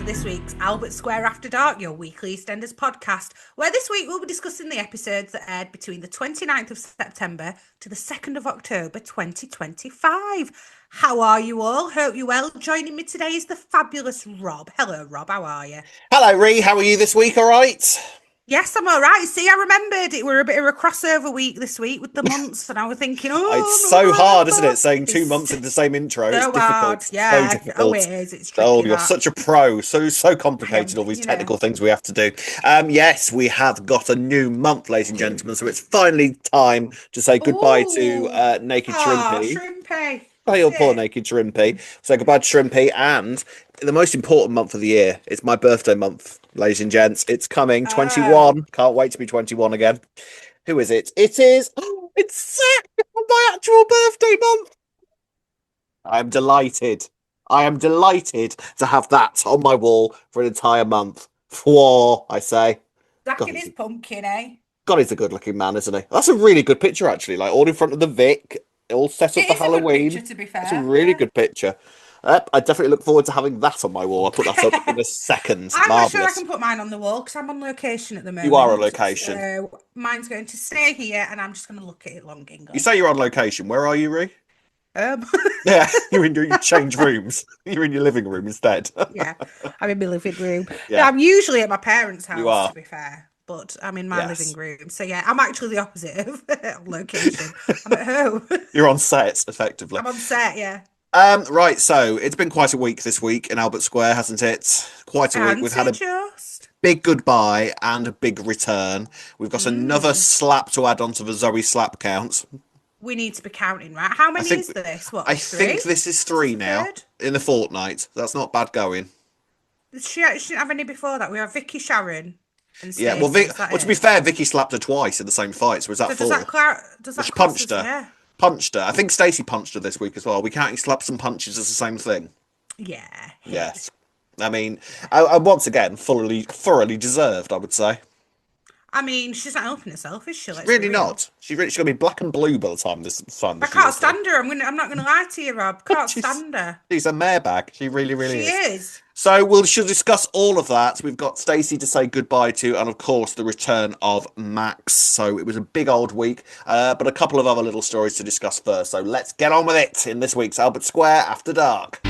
to this week's Albert Square After Dark, your weekly EastEnders podcast, where this week we'll be discussing the episodes that aired between the 29th of September to the 2nd of October 2025. How are you all? Hope you're well. Joining me today is the fabulous Rob. Hello, Rob. How are you? Hello, Ree. How are you this week? All right? Yes, I'm all right. See, I remembered it were a bit of a crossover week this week with the months, and I was thinking, It's I'm not so gonna hard, isn't remember. it? Saying 2 It's months in the same intro. so It's hard. difficult. So Yeah. Oh, difficult. it is. It's Oh, tricky, you're that. such a pro. So I am, complicated, all these you know. technical things we have to do. Yes, we have got a new month, ladies and gentlemen. So it's finally time to say goodbye to Oh, Naked Shrimpy. Shrimpy. Oh, your poor Naked Shrimpy. Say goodbye to Shrimpy. And the most important month of the year, it's my birthday month, ladies and gents. It's coming, 21. Can't wait to be 21 again. Who is it? It is. Oh, it's Zach, my actual birthday month. I am delighted. I am delighted to have that on my wall for an entire month. For I say. Zach God, and his pumpkin, eh? God, he's a good-looking man, isn't he? That's a really good picture, actually. Like all in front of the Vic, all set up It for is a good Halloween. picture, to be fair. It's a really Yeah. good picture. I definitely look forward to having that on my wall. I'll put that up in a second. I'm not sure I Marvellous. can put mine on the wall because I'm on location at the moment. You are on location. So mine's going to stay here, and I'm just going to look at it long and go. You say you're on location. Where are you, Ree? Um, Yeah, you change rooms. You're in your living room instead. yeah, I'm in my living room. Yeah. No, I'm usually at my parents' house, You are. to be fair, but I'm in my Yes. living room. So yeah, I'm actually the opposite of location. I'm at home. You're on set, effectively. I'm on set, yeah. Right, so it's been quite a week this week in Albert Square, hasn't it? Quite a week. And We've had a just big goodbye and a big return. We've got another slap to add on to the Zoe slap count. we need to be counting, right? How many think- is this? What? I three? think this is 3 now Third? in the fortnight. That's not bad going. She didn't have any before that. We have Vicky, Sharon, and Yeah, Stacey. well, Is that to be it? fair, Vicky slapped her twice in the same fight, so was that So 4? does that She class punched as- her. Yeah. Punched her. I think Stacey punched her this week as well. We counting slaps and punches as the same thing. Yeah. Yes. I mean, I once again, thoroughly deserved, I would say. I mean, she's not helping herself, is she? Let's Really be real. not. She's going to be black and blue by the time this I can't stand her. I'm not gonna lie to you, Rob. Can't stand her. She's a mare bag. She really She is. is. So we'll should discuss all of that. We've got Stacey to say goodbye to, and of course the return of Max. So it was a big old week, but a couple of other little stories to discuss first. So let's get on with it in this week's Albert Square After Dark.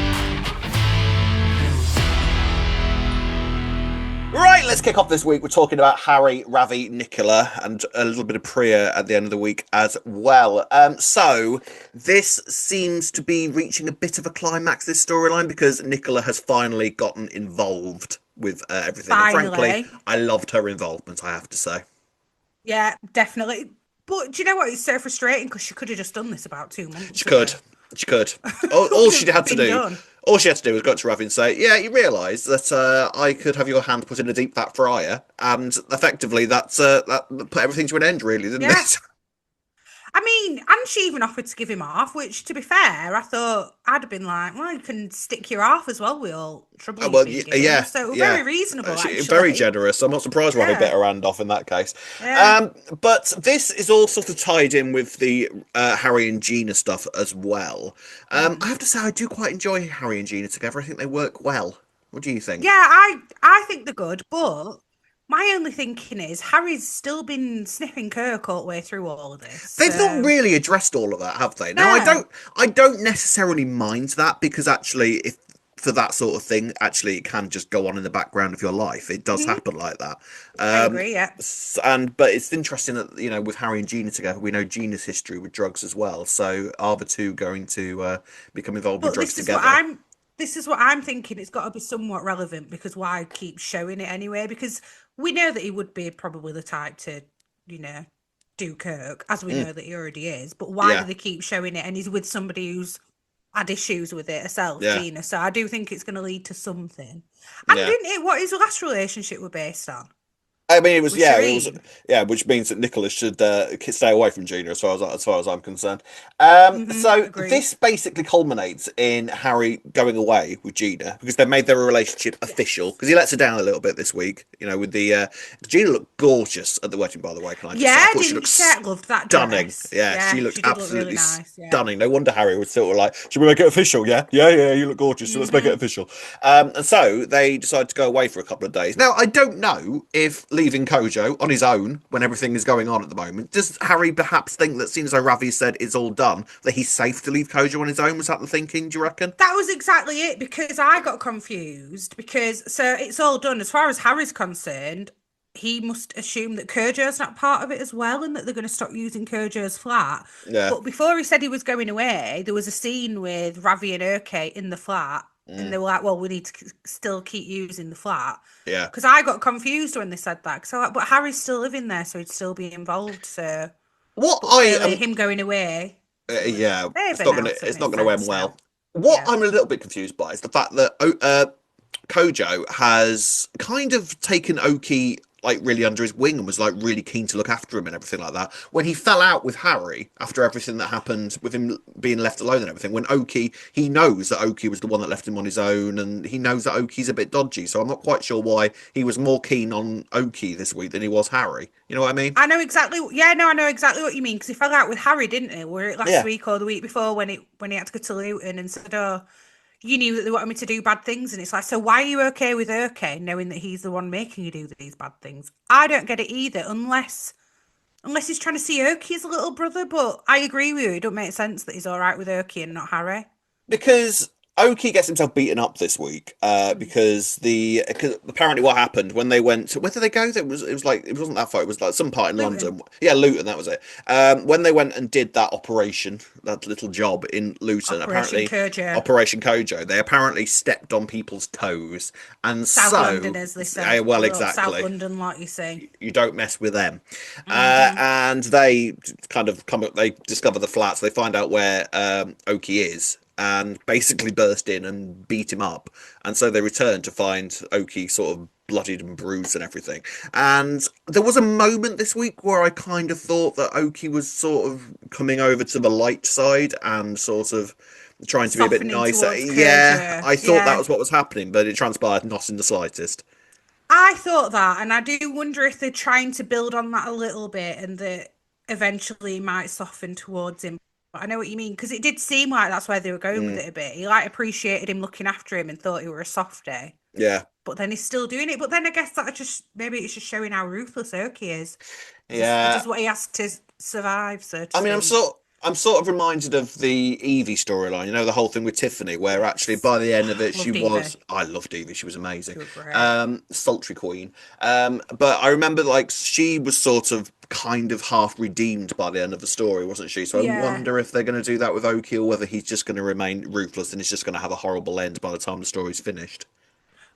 Right, let's kick off this week. We're talking about Harry, Ravi, Nicola, and a little bit of Priya at the end of the week as well. So this seems to be reaching a bit of a climax, this storyline, because Nicola has finally gotten involved with everything. And frankly, I loved her involvement, I have to say. Yeah, definitely. But do you know what? It's so frustrating because she could have just done this about 2 months. She could. All she had to do. Done. All she had to do was go to Ravi and say, "Yeah, you realise that I could have your hand put in a deep fat fryer," and effectively that put everything to an end, really, didn't it? I mean, and she even offered to give him half, which, to be fair, I thought I'd have been like, well, you can stick your half as well with all trouble. Well, yeah. So very reasonable, actually. Very generous. I'm not surprised Ravi bit her hand off in that case. Yeah. But this is all sort of tied in with the Harry and Gina stuff as well. I have to say, I do quite enjoy Harry and Gina together. I think they work well. What do you think? Yeah, I think they're good, but my only thinking is Harry's still been sniffing Kirk all the way through all of this. They've not really addressed all of that, have they? No, I don't necessarily mind that, because actually, if for that sort of thing, actually, it can just go on in the background of your life. It does happen like that. I agree, yeah. But it's interesting that, you know, with Harry and Gina together, we know Gina's history with drugs as well. So are the two going to become involved with drugs together? This is what I'm thinking. It's got to be somewhat relevant, because why keep showing it anyway? Because we know that he would be probably the type to, you know, do Kirk, as we know that he already is. But why do they keep showing it? And he's with somebody who's had issues with it herself, Gina. So I do think it's going to lead to something. And didn't it? What his last relationship were based on? I mean, it was with yeah, Shireen. which means that Nicola should stay away from Gina as far as I'm concerned. So Agreed. this basically culminates in Harry going away with Gina because they've made their relationship official. Yes. Because he lets her down a little bit this week, you know, with the Gina looked gorgeous at the wedding, by the way. Can I just say, I Yeah, thought she didn't looked she? I loved that stunning. dress. Yeah, she Yeah, looked she did look really absolutely nice. Yeah. stunning. No wonder Harry was sort of like, should we make it official? Yeah, yeah, yeah. You look gorgeous, so let's make it Hmm. official. And so they decided to go away for a couple of days. Now, I don't know if leaving Kojo on his own when everything is going on at the moment, does Harry perhaps think that, seeing as though Ravi said it's all done, that he's safe to leave Kojo on his own? Was that the thinking, do you reckon? That was exactly it because I got confused because so it's all done as far as Harry's concerned. He must assume that Kojo's not part of it as well and that they're going to stop using Kojo's flat. Yeah. But before he said he was going away, there was a scene with Ravi and Urke in the flat, and Mm, they were like, "Well, we need to still keep using the flat." yeah. Because I got confused when they said that. So, but Harry's still living there, so he'd still be involved. So, What but I clearly, am him going away, yeah, they've announced it it's not makes gonna end sense now. well. What Yeah. I'm a little bit confused by is the fact that Kojo has kind of taken Oki like really under his wing and was like really keen to look after him and everything like that. When he fell out with Harry after everything that happened with him being left alone and everything, when Oki, he knows that Oki was the one that left him on his own and he knows that Oki's a bit dodgy. So I'm not quite sure why he was more keen on Oki this week than he was Harry. You know what I mean? I know exactly. Yeah, no, I know exactly what you mean because he fell out with Harry, didn't he? Were it last Yeah. week or the week before when he had to go to Luton and said, "Oh, you knew that they wanted me to do bad things," and it's like, so why are you okay with Urke knowing that he's the one making you do these bad things? I don't get it either, unless he's trying to see Urke as a little brother. But I agree with you; it don't make sense that he's all right with Urke and not Harry. Because Oki gets himself beaten up this week because cause apparently what happened when they went, where did they go? It was like it wasn't that far, it was like some part in Luton, London. Yeah, Luton, that was it. When they went and did that operation, that little job in Luton, Operation apparently Kojo, Operation Kojo, they apparently stepped on people's toes, and South so London, as they say, well, the South exactly. London lot you see. You don't mess with them. Hmm. And they kind of come up, they discover the flats, they find out where Oki is, and basically burst in and beat him up. And so they return to find Oki sort of bloodied and bruised and everything. And there was a moment this week where I kind of thought that Oki was sort of coming over to the light side and sort of trying to be a bit Softening nicer. towards Yeah, Kojo, I thought that yeah. was what was happening, but it transpired not in the slightest. I thought that, and I do wonder if they're trying to build on that a little bit and that eventually might soften towards him. But I know what you mean, because it did seem like that's where they were going with Mm, it a bit. He like appreciated him looking after him and thought he were a softie, yeah. but then he's still doing it. But then I guess that just maybe it's just showing how ruthless Oki is. He Yeah, does what he has to survive, so to I mean, speak. I'm sort of reminded of the Evie storyline. You know, the whole thing with Tiffany, where actually Yes. by the end of it, Loved Eva. I loved Evie. She was amazing. She was great. Sultry queen. But I remember like she was sort of kind of half redeemed by the end of the story, wasn't she? So I Yeah. wonder if they're going to do that with Oki or whether he's just going to remain ruthless and he's just going to have a horrible end by the time the story's finished.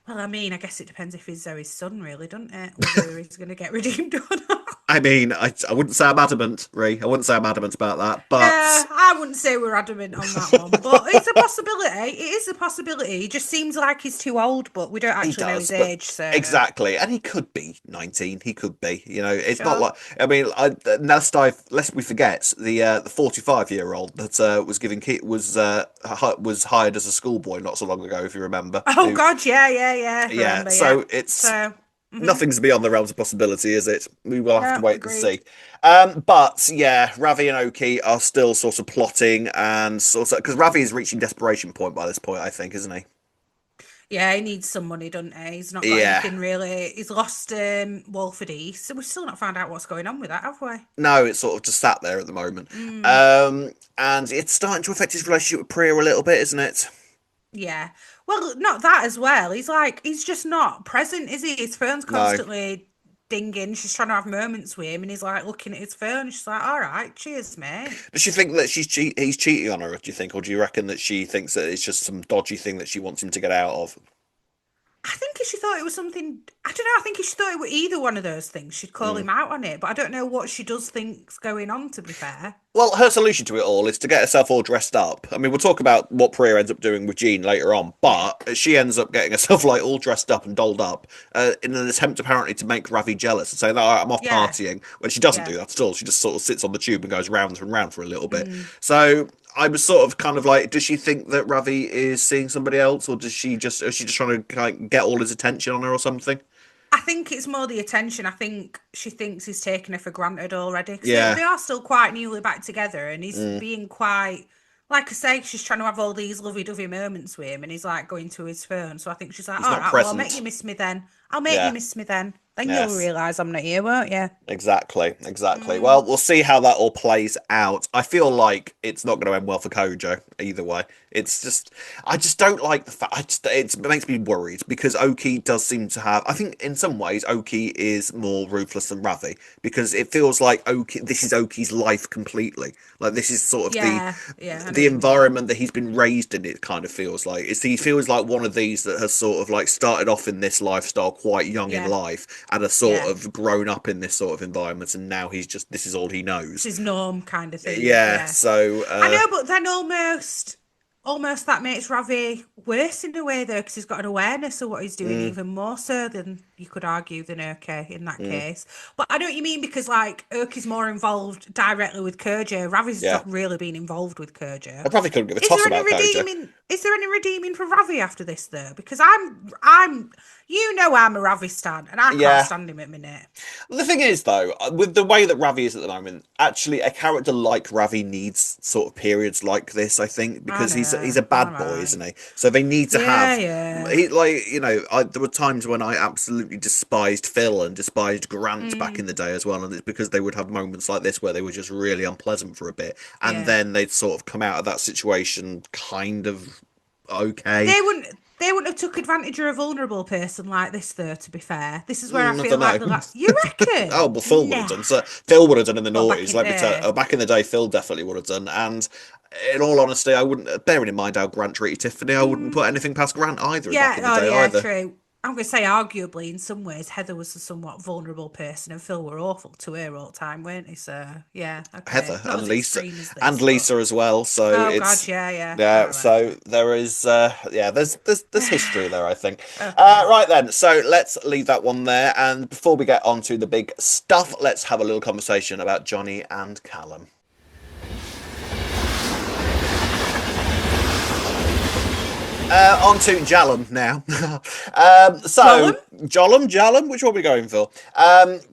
Well, I mean, I guess it depends if he's Zoe's son, really, doesn't it? Whether he's going to get redeemed or not. I mean, I wouldn't say I'm adamant, Ree. I wouldn't say I'm adamant about that, Yeah, but I wouldn't say we're adamant on that one, but it's a possibility. It is a possibility. He just seems like he's too old, but we don't he actually know does, his but age, so exactly, and he could be 19. He could be. You know, it's not sure. like I mean, lest we forget the 45-year-old that was giving was hired as a schoolboy not so long ago, if you remember. Oh Who, God, yeah, yeah, yeah. yeah. Remember, yeah. So it's So, hmm nothing's beyond the realms of possibility, is it? We will have to no, wait and agreed. see. But yeah, Ravi and Oki are still sort of plotting and sort of because Ravi is reaching desperation point by this point, I think, isn't he? Yeah, he needs some money, doesn't he? He's not got Yeah. anything really. He's lost Walford East, so we've still not found out what's going on with that, have we? No, it's sort of just sat there at the moment. Mm, And it's starting to affect his relationship with Priya a little bit, isn't it? yeah. Well, not that as well. He's just not present, is he? His phone's No. constantly dinging. She's trying to have moments with him, and he's like looking at his phone. She's like, "All right, cheers, mate." Does she think that he's cheating on her, do you think? Or do you reckon that she thinks that it's just some dodgy thing that she wants him to get out of? I think if she thought it was something, I don't know. I think if she thought it were either one of those things, she'd call him out on it. But I don't know what she does think's going on. To be fair, Well, her solution to it all is to get herself all dressed up. I mean, we'll talk about what Priya ends up doing with Jean later on, yeah, but she ends up getting herself like all dressed up and dolled up in an attempt apparently to make Ravi jealous and say, "No, I'm off yeah, partying." When she doesn't yeah. do that at all, she just sort of sits on the tube and goes round and round for a little bit. Mm. So I was sort of kind of like, does she think that Ravi is seeing somebody else, or is she just trying to kind of get all his attention on her or something? I think it's more the attention. I think she thinks he's taken her for granted already because Yeah. they are still quite newly back together, and he's Mm. being quite. Like I say, she's trying to have all these lovey-dovey moments with him, and he's like going to his phone. So I think she's like, He's "All not right, well, I'll make present. you miss me then. I'll make you Yeah. miss me then. Then you'll Yes. realise I'm not here, won't you?" Exactly. Mm. Well, we'll see how that all plays out. I feel like it's not going to end well for Kojo either way. It's just, I just don't like the fact. It makes me worried because Oki does seem to have. I think in some ways Oki is more ruthless than Ravi because it feels like Oki. This is Oki's life completely. Like this is sort of Yeah, yeah, I know the what you mean. environment that he's been raised in. It kind of feels like he feels like one of these that has sort of like started off in this lifestyle quite young in Yeah, life and has sort yeah. of grown up in this sort of environment, and now he's just this is all he It's knows. his norm kind of thing. Yeah. Yeah. So I know, but then almost that makes Ravi worse in a way though, because he's got an awareness of what he's doing mm, even more so than you could argue than Urke in that mm, case. But I know what you mean because like Urke's more involved directly with Kojo. Ravi's yeah, not really been involved with Kojo. I probably couldn't give a Is there toss any about Kojo. redeeming? Is there any redeeming for Ravi after this though? Because I'm, I'm a Ravi stan, and I can't Yeah. stand him at minute. The thing is, though, with the way that Ravi is at the moment, actually, a character like Ravi needs sort of periods like this. I think I because he's know, a I bad boy, know. isn't he? So they need to Yeah, have yeah. he like there were times when I absolutely despised Phil and despised Grant back in Mm, the day as well, and it's because they would have moments like this where they were just really unpleasant for a bit, and yeah. then they'd sort of come out of that situation kind of okay. They wouldn't have took advantage of a vulnerable person like this though, to be fair. This is where I I feel don't like know. the you Oh, reckon? well, Phil would have Nah. done. So Phil would have done in the Well back noughties. in Let me tell. there. Back in the day, Phil definitely would have done. And in all honesty, I wouldn't. Bearing in mind how Grant treated Tiffany, I wouldn't put Mm, anything past Grant either. Back yeah, in the oh day, yeah, either. true. I'm gonna say arguably in some ways Heather was a somewhat vulnerable person and Phil were awful to her all the time, weren't he? So yeah, okay. Heather Not and as Lisa, extreme as and this, but Lisa as well. So oh god, it's yeah, yeah. yeah. All right. So there is yeah. There's history there. I think. Okay. Right then. So let's leave that one there. And before we get on to the big stuff, let's have a little conversation about Johnny and Callum. On to Jalum now. So Gollum? Jalum, which one are we going for?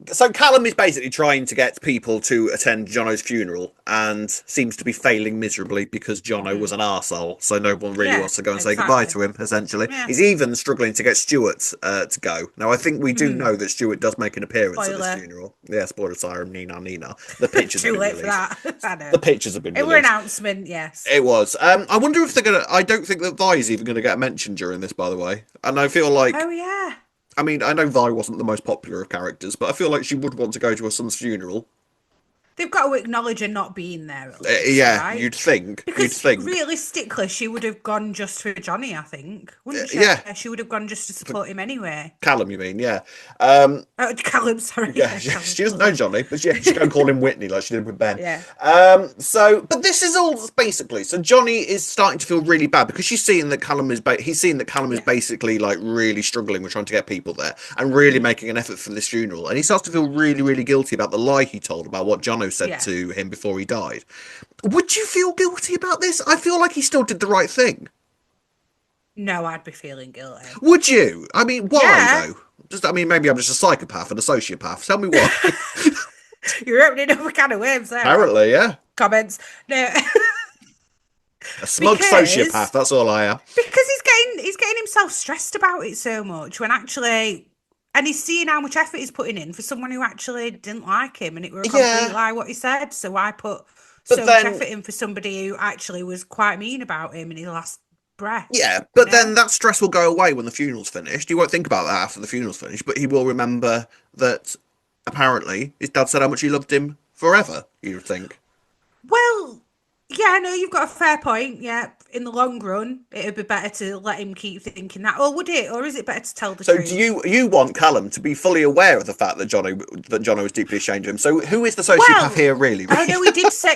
So Callum is basically trying to get people to attend Jonno's funeral and seems to be failing miserably because Jonno was Mm. an arsehole, so no one really Yeah, wants to go and say goodbye exactly. to him, essentially. Yeah. He's even struggling to get Stuart to go. Now, I think we do know that Stuart does make an appearance at this Spoiler. funeral. Yeah, spoiler siren, Nina, Nina. The pictures have Too been late for released. that. I know. The pictures have been It were released. announcement, yes. It was. I wonder if they're gonna. I don't think that Vi is even gonna get mentioned during this. By the way, and I feel like. Oh yeah. I mean, I know Vi wasn't the most popular of characters, but I feel like she would want to go to her son's funeral. They've got to acknowledge her not being there at least, Yeah, right? you'd think. You'd Because think. realistically, she would have gone just for Johnny, I think, wouldn't she? Yeah, She would have gone just to support him anyway. Callum, you mean? Yeah. Um, Oh, Callum, sorry. Yeah, Yeah, Callum. she doesn't know Johnny, but yeah, she's going to call him Whitney like she did with Ben. Yeah. But this is all basically. So Johnny is starting to feel really bad because she's seeing that Callum is. He's seeing that Callum is Yeah. basically like really struggling with trying to get people there and really making an effort for this funeral, and he starts to feel really, really guilty about the lie he told about what Jonno said Yeah. to him before he died. Would you feel guilty about this? I feel like he still did the right thing. No, I'd be feeling guilty. Would you? I mean, why Yeah. though? Just, I mean, maybe I'm just a psychopath and a sociopath. Tell me why. You're opening up a can of worms there. Apparently, yeah. Comments. No. A smug Because sociopath, that's all I am. because he's getting himself stressed about it so much when actually and he's seeing how much effort he's putting in for someone who actually didn't like him and it were a complete Yeah, lie what he said. So I put but so much then, effort in for somebody who actually was quite mean about him in his last breath, yeah, you but know? then that stress will go away when the funeral's finished. You won't think about that after the funeral's finished, but he will remember that apparently his dad said how much he loved him forever, you would think. Well, Yeah, no, you've got a fair point. Yeah, in the long run, it'd be better to let him keep thinking that. Or would it? Or is it better to tell the So do truth? you want Callum to be fully aware of the fact that Jonno was deeply ashamed of him? So who is the sociopath Well, here, really? oh no, he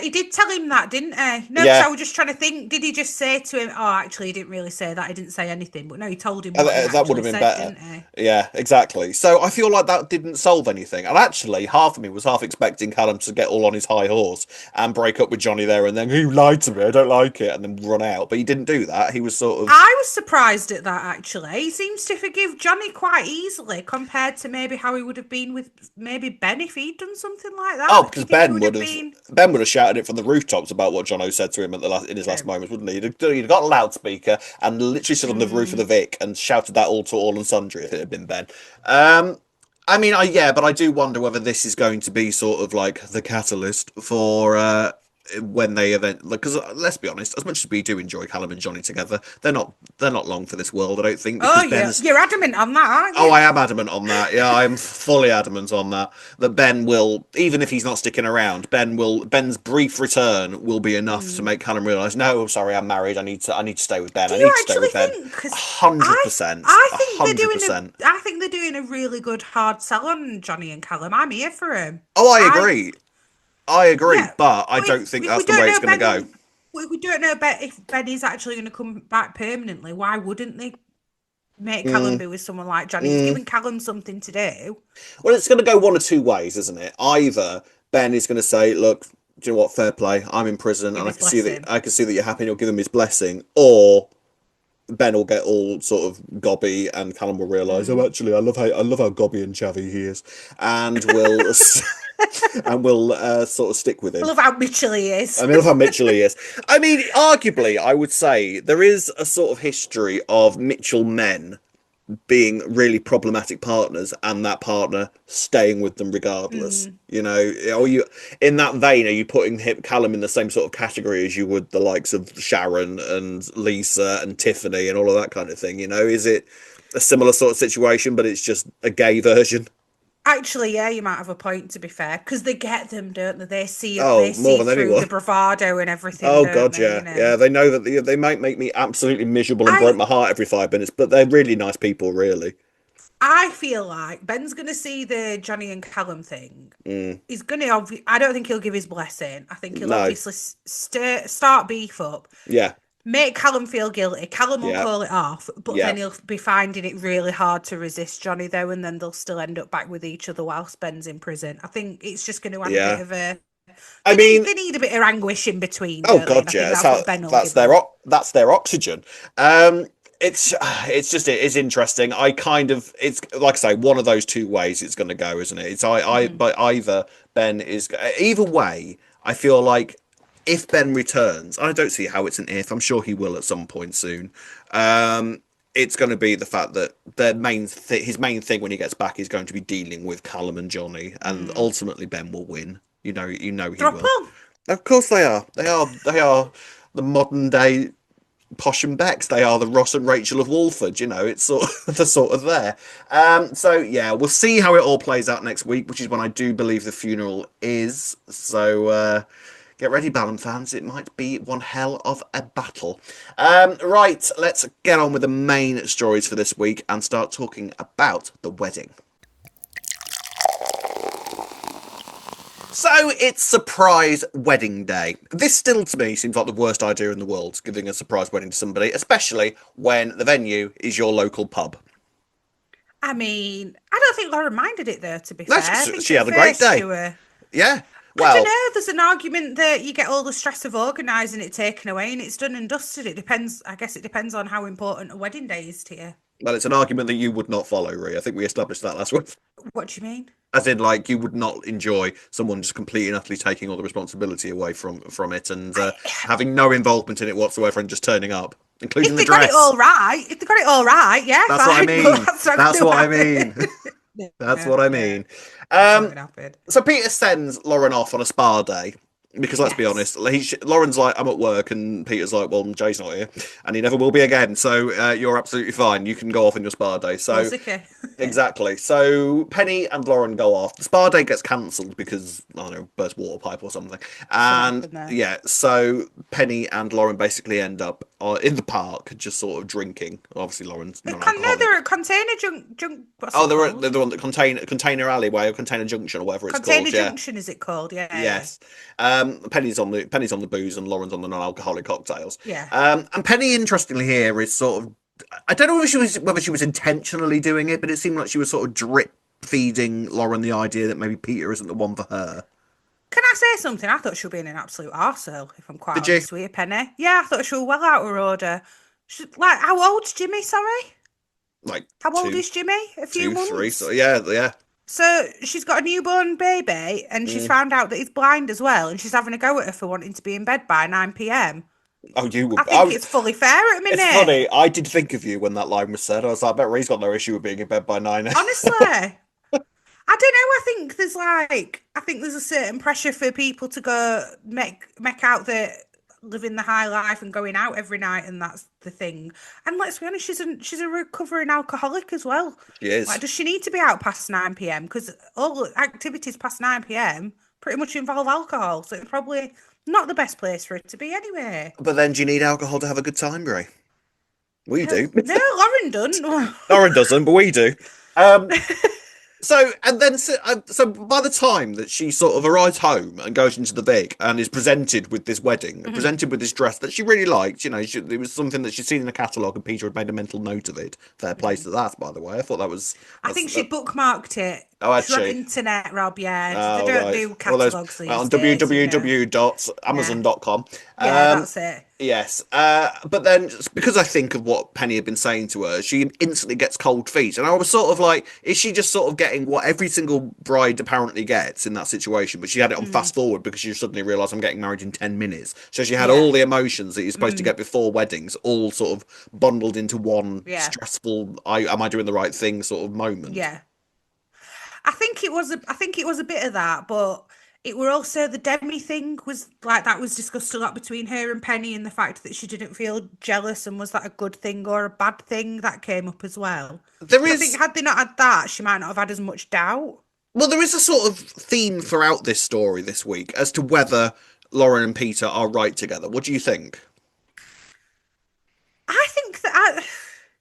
did tell him that, didn't he? No, because Yeah. I was just trying to think. Did he just say to him? Oh, actually, he didn't really say that. He didn't say anything. But no, he told him what he That would actually have been said, better. didn't he? Yeah, exactly. So I feel like that didn't solve anything. And actually, half of me was half expecting Callum to get all on his high horse and break up with Johnny there and then, "You lied to me, I don't like it," and then run out. But he didn't do that. He was sort of, I was surprised at that actually. He seems to forgive Johnny quite easily compared to maybe how he would have been with maybe Ben if he'd done something like oh, that. Do because you think he would have been Ben would have shouted it from the rooftops about what Jono said to him in his last true? moments, wouldn't he? He'd got a loudspeaker and literally stood on the roof of the Vic and shouted that all to all and sundry if it had been Ben. Um, I mean, yeah, but I do wonder whether this is going to be sort of like the catalyst for when they event. Because let's be honest, as much as we do enjoy Callum and Johnny together, they're not long for this world. I don't think Oh, because yeah, Ben's. you're adamant on that, aren't Oh, you? I am adamant on that. Yeah, I'm fully adamant on that. That Ben will, even if he's not sticking around, Ben's brief return will be enough to make Callum realise, no, I'm sorry, I'm married. I need to stay with Ben. Do I you need to stay actually with Ben. think? A Because hundred I, percent. I A think they're hundred doing percent. I think they're doing a really good hard sell on Johnny and Callum. I'm here for him. Oh, I I agree. I agree, Yeah, but I but don't think if we that's the don't way it's know going to go. we don't know if Ben is actually going to come back permanently. Why wouldn't they make Callum Mm, be with someone like Johnny? It's mm. giving Callum something to do. Well, it's going to go one or two ways, isn't it? Either Ben is going to say, "Look, do you know what? Fair play. I'm in prison, Give and I his can see that blessing. I can see that you're happy, and you'll give him his blessing," or Ben will get all sort of gobby, and Callum will realise, oh, actually, I love how gobby and chavvy he is, and will and will sort of stick with I him. love how Mitchell he is. I mean, I love how Mitchell he is. I mean, arguably, I would say there is a sort of history of Mitchell men being really problematic partners and that partner staying with them regardless. Mm. You know, or you in that vein, are you putting Callum in the same sort of category as you would the likes of Sharon and Lisa and Tiffany and all of that kind of thing? You know, is it a similar sort of situation, but it's just a gay version? Actually, yeah, you might have a point to be fair, because they get them, don't they? Oh, They more see than through anyone. the bravado and everything, Oh don't God, they? You yeah, know. yeah. They know that they might make me absolutely miserable and break I my heart every 5 minutes, but they're really nice people, really. I feel like Ben's gonna see the Johnny and Callum thing. Mm, He's gonna. I don't think he'll give his blessing. I think he'll no, obviously start beef up, yeah, make Callum feel guilty. Callum will yeah, call it off, but yeah, then he'll be finding it really hard to resist Johnny though, and then they'll still end up back with each other whilst Ben's in prison. I think it's just going to add a bit yeah. of a. I mean, They need a bit of anguish in between, oh don't they? And God, I think yeah. It's that's how what Ben will that's give them. that's their oxygen. Um, it's just it is interesting. I kind of it's like I say, one of those two ways it's going to go, isn't it? It's Hmm. but either Ben is either way. I feel like if Ben returns, I don't see how it's an if. I'm sure he will at some point soon. Um, it's going to be the fact that his main thing when he gets back is going to be dealing with Callum and Johnny, and Mm. ultimately Ben will win. You know he will. Thruple. Of course they are. They are the modern day Posh and Becks. They are the Ross and Rachel of Walford. You know, it's sort of they're sort of there. So yeah, we'll see how it all plays out next week, which is when I do believe the funeral is. So get ready, Ballon fans. It might be one hell of a battle. Right, let's get on with the main stories for this week and start talking about the wedding. So it's surprise wedding day. This still to me seems like the worst idea in the world, giving a surprise wedding to somebody, especially when the venue is your local pub. I mean, I don't think Laura minded it though. To be No, fair, I think she at had a great first she day. were. Yeah. I don't Well, know. There's an argument that you get all the stress of organising it taken away, and it's done and dusted. It depends. I guess it depends on how important a wedding day is to you. it's an argument that you would not follow, Ree. I think we established that last week. What do you mean? As in, like, you would not enjoy someone just completely and utterly taking all the responsibility away from it and I, having no involvement in it whatsoever and just turning up, including if the they got it dress. all right, if they got it all right, yeah, That's what I fine. But mean. that's not That's going to what I happen. mean. That's No, what I no, mean. that's not Um, going to happen. so Peter sends Lauren off on a spa day, Because let's be Yes. honest, Lauren's like, I'm at work, and Peter's like, well, Jay's not here, and he never will be again. So you're absolutely fine. You can go off on your spa day. So Kosuke. Yeah. exactly. So Penny and Lauren go off. The spa day gets cancelled because I don't know, burst water pipe or something. Something And happened there. yeah, so Penny and Lauren basically end up in the park, just sort of drinking. Obviously, Lauren's No, they're non-alcoholic. at container junk. What's Oh, it they're called? the one that container alleyway or container junction or whatever it's Container called. Yeah. Junction, is it called? Yeah, yeah, Yes. Penny's on the booze and Lauren's on the non-alcoholic cocktails. yeah. And Penny, interestingly, here is sort of I don't know whether she was intentionally doing it, but it seemed like she was sort of drip feeding Lauren the idea that maybe Peter isn't the one for her. Can I say something? I thought she was being an absolute arsehole, if I'm quite Did you? honest with you, Penny. Yeah, I thought she was well out of her order. Like, how old's Jimmy, sorry? Like How old is Jimmy? A few three. So months. yeah, yeah. So she's got a newborn baby and she's Mm. found out that he's blind as well and she's having a go at her for wanting to be in bed by 9 p.m. Oh, you were. I think it's fully fair at a It's minute. funny. I did think of you when that line was said. I was like, I bet Ray's got no issue with being in bed by 9. Honestly, I don't know. I think there's a certain pressure for people to go make out that living the high life and going out every night, and that's the thing. And let's be honest, she's a recovering alcoholic as well. She Like, is. does she need to be out past 9 p.m.? Because all activities past 9 p.m. pretty much involve alcohol, so it's probably not the best place for it to be anyway. But then, do you need alcohol to have a good time, Ray? We do. No, Lauren done. Lauren doesn't, but we do. Um, so by the time that she sort of arrives home and goes into the Vic and is presented with this wedding, Mhm. presented with this dress that she really liked, it was something that she'd seen in a catalogue and Peter had made a mental note of it. Fair play Mhm. to that, by the way. I thought that was I that's think she bookmarked it. oh, She's on actually. internet, Rob. Yeah, they Oh, don't right. do All those catalogues these on days. Yeah, www.amazon.com. yeah, that's it. Yes, but then because I think of what Penny had been saying to her, she instantly gets cold feet, and I was sort of like, is she just sort of getting what every single bride apparently gets in that situation? But she had it on Mm, fast forward because she suddenly realised I'm getting married in 10 minutes, so she had yeah, all the emotions that you're supposed to mm, get before weddings, all sort of bundled into one yeah, stressful, am I doing the right thing sort of moment. yeah. I think it was a bit of that, but it were also the Demi thing was like that was discussed a lot between her and Penny, and the fact that she didn't feel jealous, and was that a good thing or a bad thing, that came up as well. There Because I think is had they not had that, she might not have had as much doubt. Well, there is a sort of theme throughout this story this week as to whether Lauren and Peter are right together. What do you think? I think that,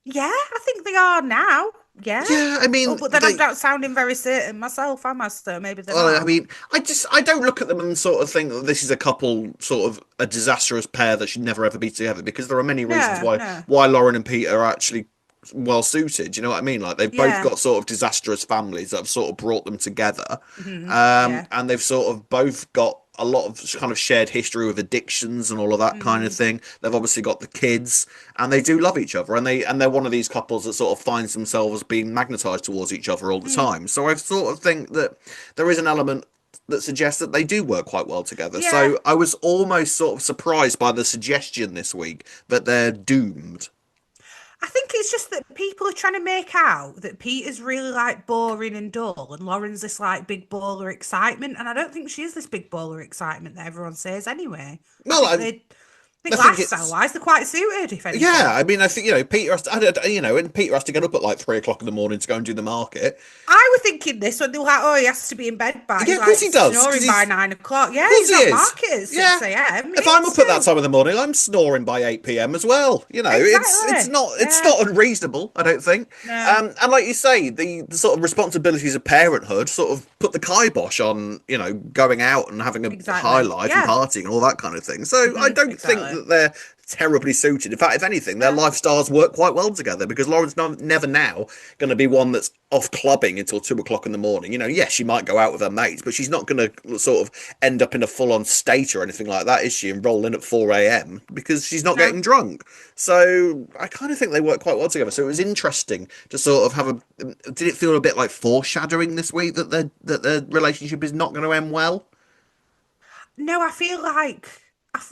yeah, I think they are now. Yeah. Yeah, I Oh, mean, but then I'm not sounding very certain myself, am I? So maybe they're well, I not. mean, I don't look at them and sort of think that this is a couple, sort of a disastrous pair that should never ever be together. Because there are many reasons No, why no. Lauren and Peter are actually well suited. You know what I mean? Like they've both Yeah. got sort of disastrous families that have sort of brought them together, Yeah. and they've sort of both got a lot of kind of shared history with addictions and all of that kind of Mm, thing. They've obviously got the kids, and they do love each other, and they're one of these couples that sort of finds themselves being magnetized towards each other all the mm. time. So I sort of think that there is an element that suggests that they do work quite well together. Yeah. So I was almost sort of surprised by the suggestion this week that they're doomed. I think it's just that people are trying to make out that Peter's really like boring and dull, and Lauren's this like big baller excitement. And I don't think she is this big baller excitement that everyone says anyway. I Well, think I I think think lifestyle it's wise, they're quite suited, if yeah. anything. I mean, I think Peter has to, and Peter has to get up at like 3 o'clock in the morning to go and do the market. I was thinking this when they were like, "Oh, he has to be in bed by Yeah, he's of course like he does, because snoring by he's 9 o'clock." of Yeah, course he's he not is. market at Yeah. 6 a.m. He If I'm needs up at that to. time of the morning, I'm snoring by 8 p.m. as well. It's Exactly. Yeah. not unreasonable, I don't think. No. And like you say, the sort of responsibilities of parenthood sort of put the kibosh on, going out and having a high Exactly. life and Yeah. partying and all that kind of thing. So I don't think Exactly. that they're terribly suited. In fact, if anything, their No. lifestyles work quite well together because Lauren's never now going to be one that's off clubbing until 2 o'clock in the morning. Yes, she might go out with her mates, but she's not going to sort of end up in a full on state or anything like that, is she? And roll in at 4 a.m. because she's not No. getting drunk. So I kind of think they work quite well together. So it was interesting to sort of have a. Did it feel a bit like foreshadowing this week that their relationship is not going to end well? No, I feel like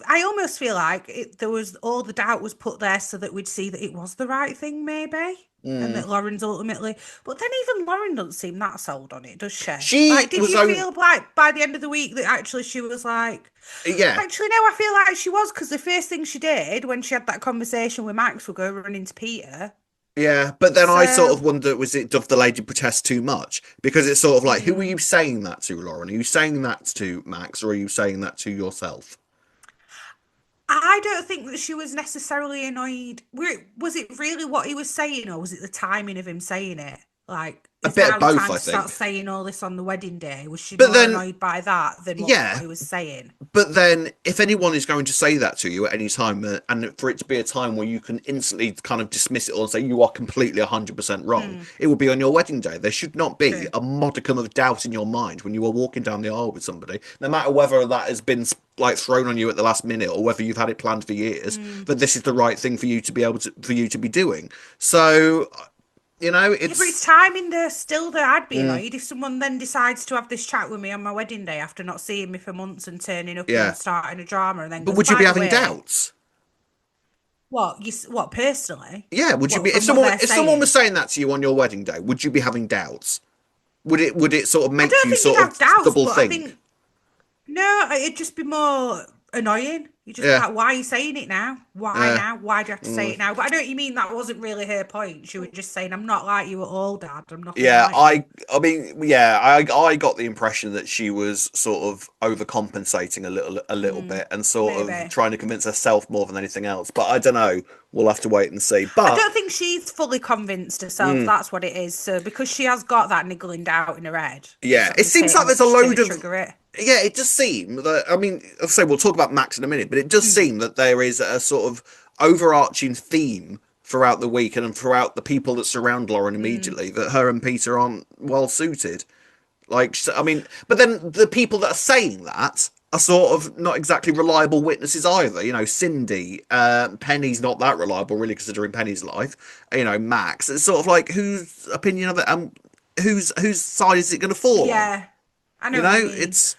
I almost feel like there was all the doubt was put there so that we'd see that it was the right thing, maybe. and Mm. that Lauren's ultimately. But then even Lauren doesn't seem that sold on it, does she? She Like, did was you on. feel like by the end of the week that actually she was like, Yeah, actually, no, I feel like she was, because the first thing she did when she had that conversation with Max would go running to Peter. yeah. But then I sort of So, wonder, was it doth the lady protest too much? Because it's sort of like, who are you mm, saying that to, Lauren? Are you saying that to Max, or are you saying that to yourself? I don't think that she was necessarily annoyed. Was it really what he was saying, or was it the timing of him saying it? Like, A it's bit of now your both, time I to start think. saying all this on the wedding day. Was she But more then, annoyed by that than what yeah, he was saying? but then, if anyone is going to say that to you at any time, and for it to be a time where you can instantly kind of dismiss it all and say you are completely 100% wrong, Mm, it will be on your wedding day. There should not be true. a modicum of doubt in your mind when you are walking down the aisle with somebody, no matter whether that has been like thrown on you at the last minute or whether you've had it planned for years, Mm. that this is the right thing for you to be able to for you to be doing. So, Yeah, but it's it's timing there still there. I'd be mm, annoyed if someone then decides to have this chat with me on my wedding day after not seeing me for months and turning up yeah. and starting a drama and then But goes, would you by be the having way, doubts? what personally? Yeah, would you What be from what they're if someone was saying? saying that to you on your wedding day, would you be having doubts? Would it sort of I make don't you think you'd sort have of doubts, double but I think? think no, it'd just be more annoying. You just be Yeah, like, why are you saying it now? Why yeah, now? Why do you have to say mm, it now? But I know what you mean. That wasn't really her point. She was just saying, I'm not like you at all, Dad. I'm nothing yeah. like you. I mean, yeah. I got the impression that she was sort of overcompensating a little Mm, bit and sort of maybe. trying to convince herself more than anything else. But I don't know. We'll have to wait and see. I But don't think she's fully convinced herself. mm, That's what it is. So because she has got that niggling doubt in her head, it's yeah, not it going to seems take like there's a much to load of. trigger it. Yeah, it does seem that. I mean, I'll say we'll talk about Max in a minute, but it does Mm, seem that there is a sort of overarching theme throughout the week and throughout the people that surround Lauren mm. immediately that her and Peter aren't well suited. Like, I mean, but then the people that are saying that are sort of not exactly reliable witnesses either. Cindy, Penny's not that reliable, really, considering Penny's life. Max. It's sort of like whose opinion of it and whose side is it going to fall on? Yeah, I know what you mean. It's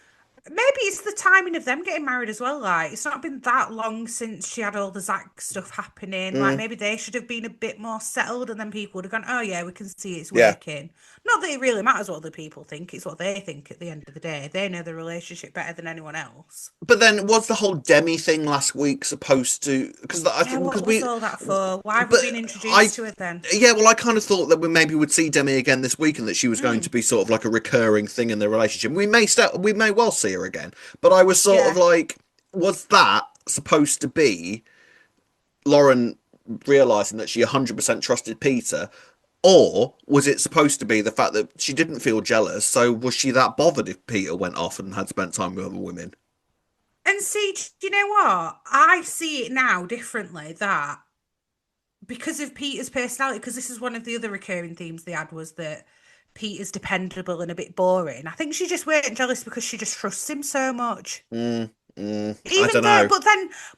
Maybe it's the timing of them getting married as well. Like, it's not been that long since she had all the Zach stuff happening. Like, mm, maybe they should have been a bit more settled, and then people would have gone, "Oh yeah, we can see it's yeah. working." Not that it really matters what other people think; it's what they think at the end of the day. They know the relationship better than anyone else. But then was the whole Demi thing last week supposed to? Because I Yeah, think because what was we, all that for? Why have we but been I, introduced to it then? yeah, well, I kind of thought that we maybe would see Demi again this week, and that she was going to Mm, be sort of like a recurring thing in the relationship. We may well see her again, but I was sort of yeah. like, was that supposed to be Lauren realizing that she 100% trusted Peter? Or was it supposed to be the fact that she didn't feel jealous? So was she that bothered if Peter went off and had spent time with other women? And see, do you know what? I see it now differently. That because of Peter's personality, because this is one of the other recurring themes they had was that Peter's dependable and a bit boring. I think she just weren't jealous because she just trusts him so much. I Even don't though, know.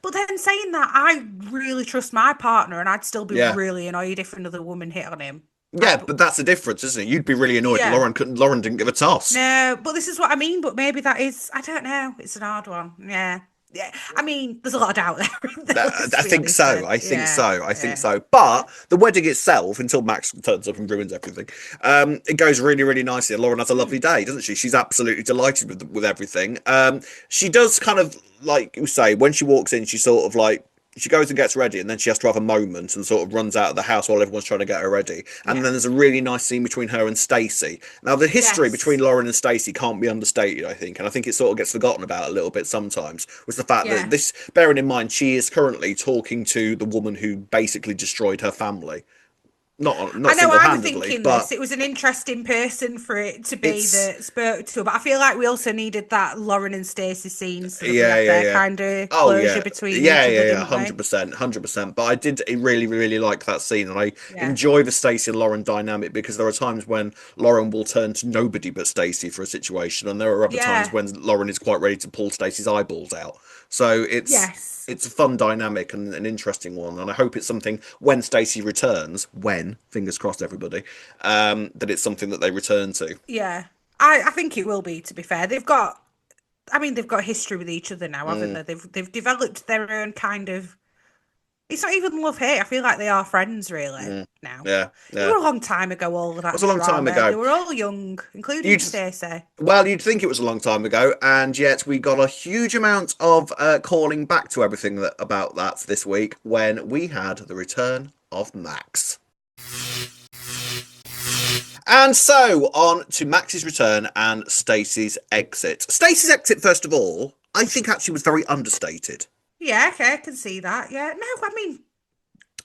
but then saying that, I really trust my partner, and I'd still be Yeah, really annoyed if another woman hit on him. yeah, Like, but that's the difference, isn't it? You'd be really annoyed that yeah, Lauren didn't give a toss. no, but this is what I mean. But maybe that is, I don't know. It's an hard one. Yeah, yeah. I mean, there's a lot of doubt there. Let's I be think honest. so. Then, I think yeah, so. I think yeah. so. But the wedding itself, until Max turns up and ruins everything, it goes really, really nicely. And Lauren has a lovely Mm, day, doesn't she? She's absolutely delighted with everything. She does kind of like you say when she walks in, she sort of like she goes and gets ready, and then she has to have a moment and sort of runs out of the house while everyone's trying to get her ready. And yeah. then there's a really nice scene between her and Stacey. Now, the history between Yes. Lauren and Stacey can't be understated, I think, and I think it sort of gets forgotten about a little bit sometimes. Was the fact that Yeah. this, bearing in mind, she is currently talking to the woman who basically destroyed her family, I not know single I was handedly, thinking but this. It was an interesting person for it to be it's that spoke to her, but I feel like we also needed that Lauren and Stacey scene so that we yeah, had yeah, their yeah. kind of Oh closure yeah, between yeah, each other, yeah, yeah. didn't we? 100%, 100%. But I did really, really like that scene, and I Yeah. enjoy the Stacey and Lauren dynamic because there are times when Lauren will turn to nobody but Stacey for a situation, and there are other times Yeah. when Lauren is quite ready to pull Stacey's eyeballs out. So Yes. it's a fun dynamic and an interesting one, and I hope it's something when Stacey returns, when fingers crossed, everybody, that it's something that they return to. Yeah. I think it will be, to be fair. They've got history with each other now, haven't Mm, they? They've developed their own kind of It's not even love-hate. I feel like they are friends, really, Mm. now. Yeah, It yeah. was a long time ago, all of It was that a long time drama. They ago. were all young, including You'd Stacey. Well, you'd think it was a long time ago, and yet we got a huge amount of calling back to everything about that this week when we had the return of Max. And so on to Max's return and Stacey's exit. Stacey's exit, first of all, I think actually was very understated. Yeah, okay, I can see that. Yeah, no, I mean,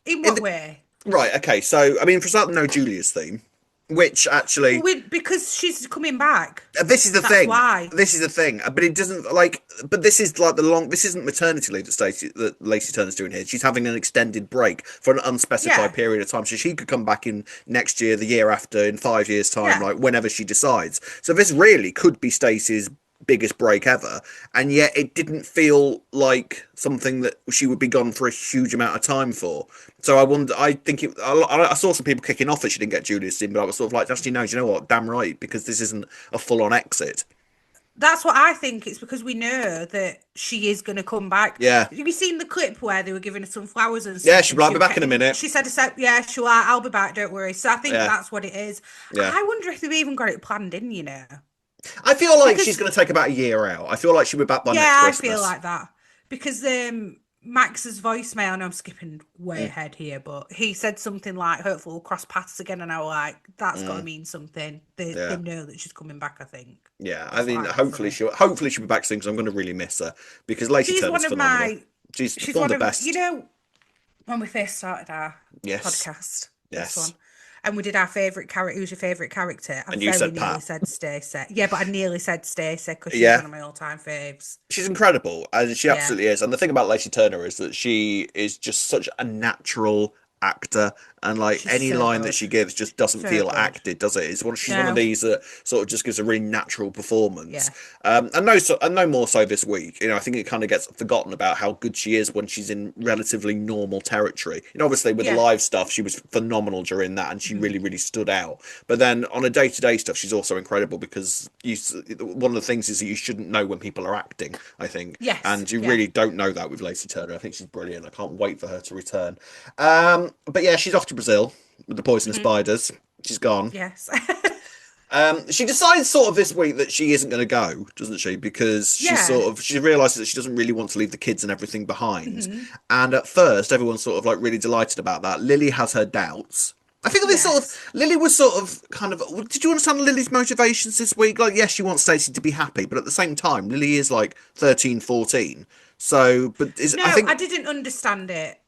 in In what the, way? right, okay, so I mean, for example, no Julia's theme, which actually Because she's coming back. this is the That's thing. why. This is the thing. But it doesn't like. But this is like the long. This isn't maternity leave that Lacey Turner's doing here. She's having an extended break for an unspecified Yeah, period of time, so she could come back in next year, the year after, in 5 years' time, yeah. like whenever she decides. So this really could be Stacey's biggest break ever, and yet it didn't feel like something that she would be gone for a huge amount of time for. So I wonder. I think I saw some people kicking off that she didn't get Julia's in, but I was sort of like, actually, no. Do you know what? Damn right, because this isn't a full-on exit. That's what I think. It's because we know that she is going to come back. Yeah, Have you seen the clip where they were giving her some flowers and yeah. stuff? She'll And be back in a minute. she said, yeah, sure, I'll be back, don't worry. So I think Yeah, that's what it is. yeah. I wonder if they've even got it planned in, you know? I feel like she's Because, going to take about a year out. I feel like she'll be back by next yeah, I feel Christmas. like that. Because Max's voicemail, and I'm skipping way Mm, ahead here, but he said something like, hopefully we'll cross paths again. And I was like, that's got to mm, mean something. They yeah, know that she's coming back, I think. yeah. I That's what mean, I got from it. hopefully she'll be back soon because I'm going to really miss her because Lacey She's Turner's one of phenomenal. my She's she's one of one the of you best. know when we first started our Yes, podcast, this yes. one, and we did our favourite character. Who's your favourite character? I And you very said nearly Pat. said Stacey. Yeah, but I nearly said Stacey because she's Yeah, one of my all-time faves. she's incredible, and she Yeah, absolutely is. And the thing about Lacey Turner is that she is just such a natural actor, and like she's any so line that good, she gives just doesn't so feel good. acted, does it? She's one of No, these that sort of just gives a really natural performance. yeah, And no more so this week. I think it kind of gets forgotten about how good she is when she's in relatively normal territory. Obviously with the yeah, live stuff, she was phenomenal during that, and she mhm, really, really stood out. But then on a day-to-day stuff, she's also incredible because one of the things is that you shouldn't know when people are acting, I think, yes, and you yeah, really don't know that with Lacey Turner. I think she's brilliant. I can't wait for her to return. But yeah, she's off to Brazil with the poisonous mhm, spiders. She's gone. yes, She decides sort of this week that she isn't going to go, doesn't she? Because yeah, she realizes that she doesn't really want to leave the kids and everything behind. mhm, And at first, everyone's sort of like really delighted about that. Lily has her doubts. I think this sort yes. of Lily was sort of kind of. Did you understand Lily's motivations this week? Like, yes, she wants Stacey to be happy, but at the same time, Lily is like 13, 14. So, but I No, I think. didn't understand it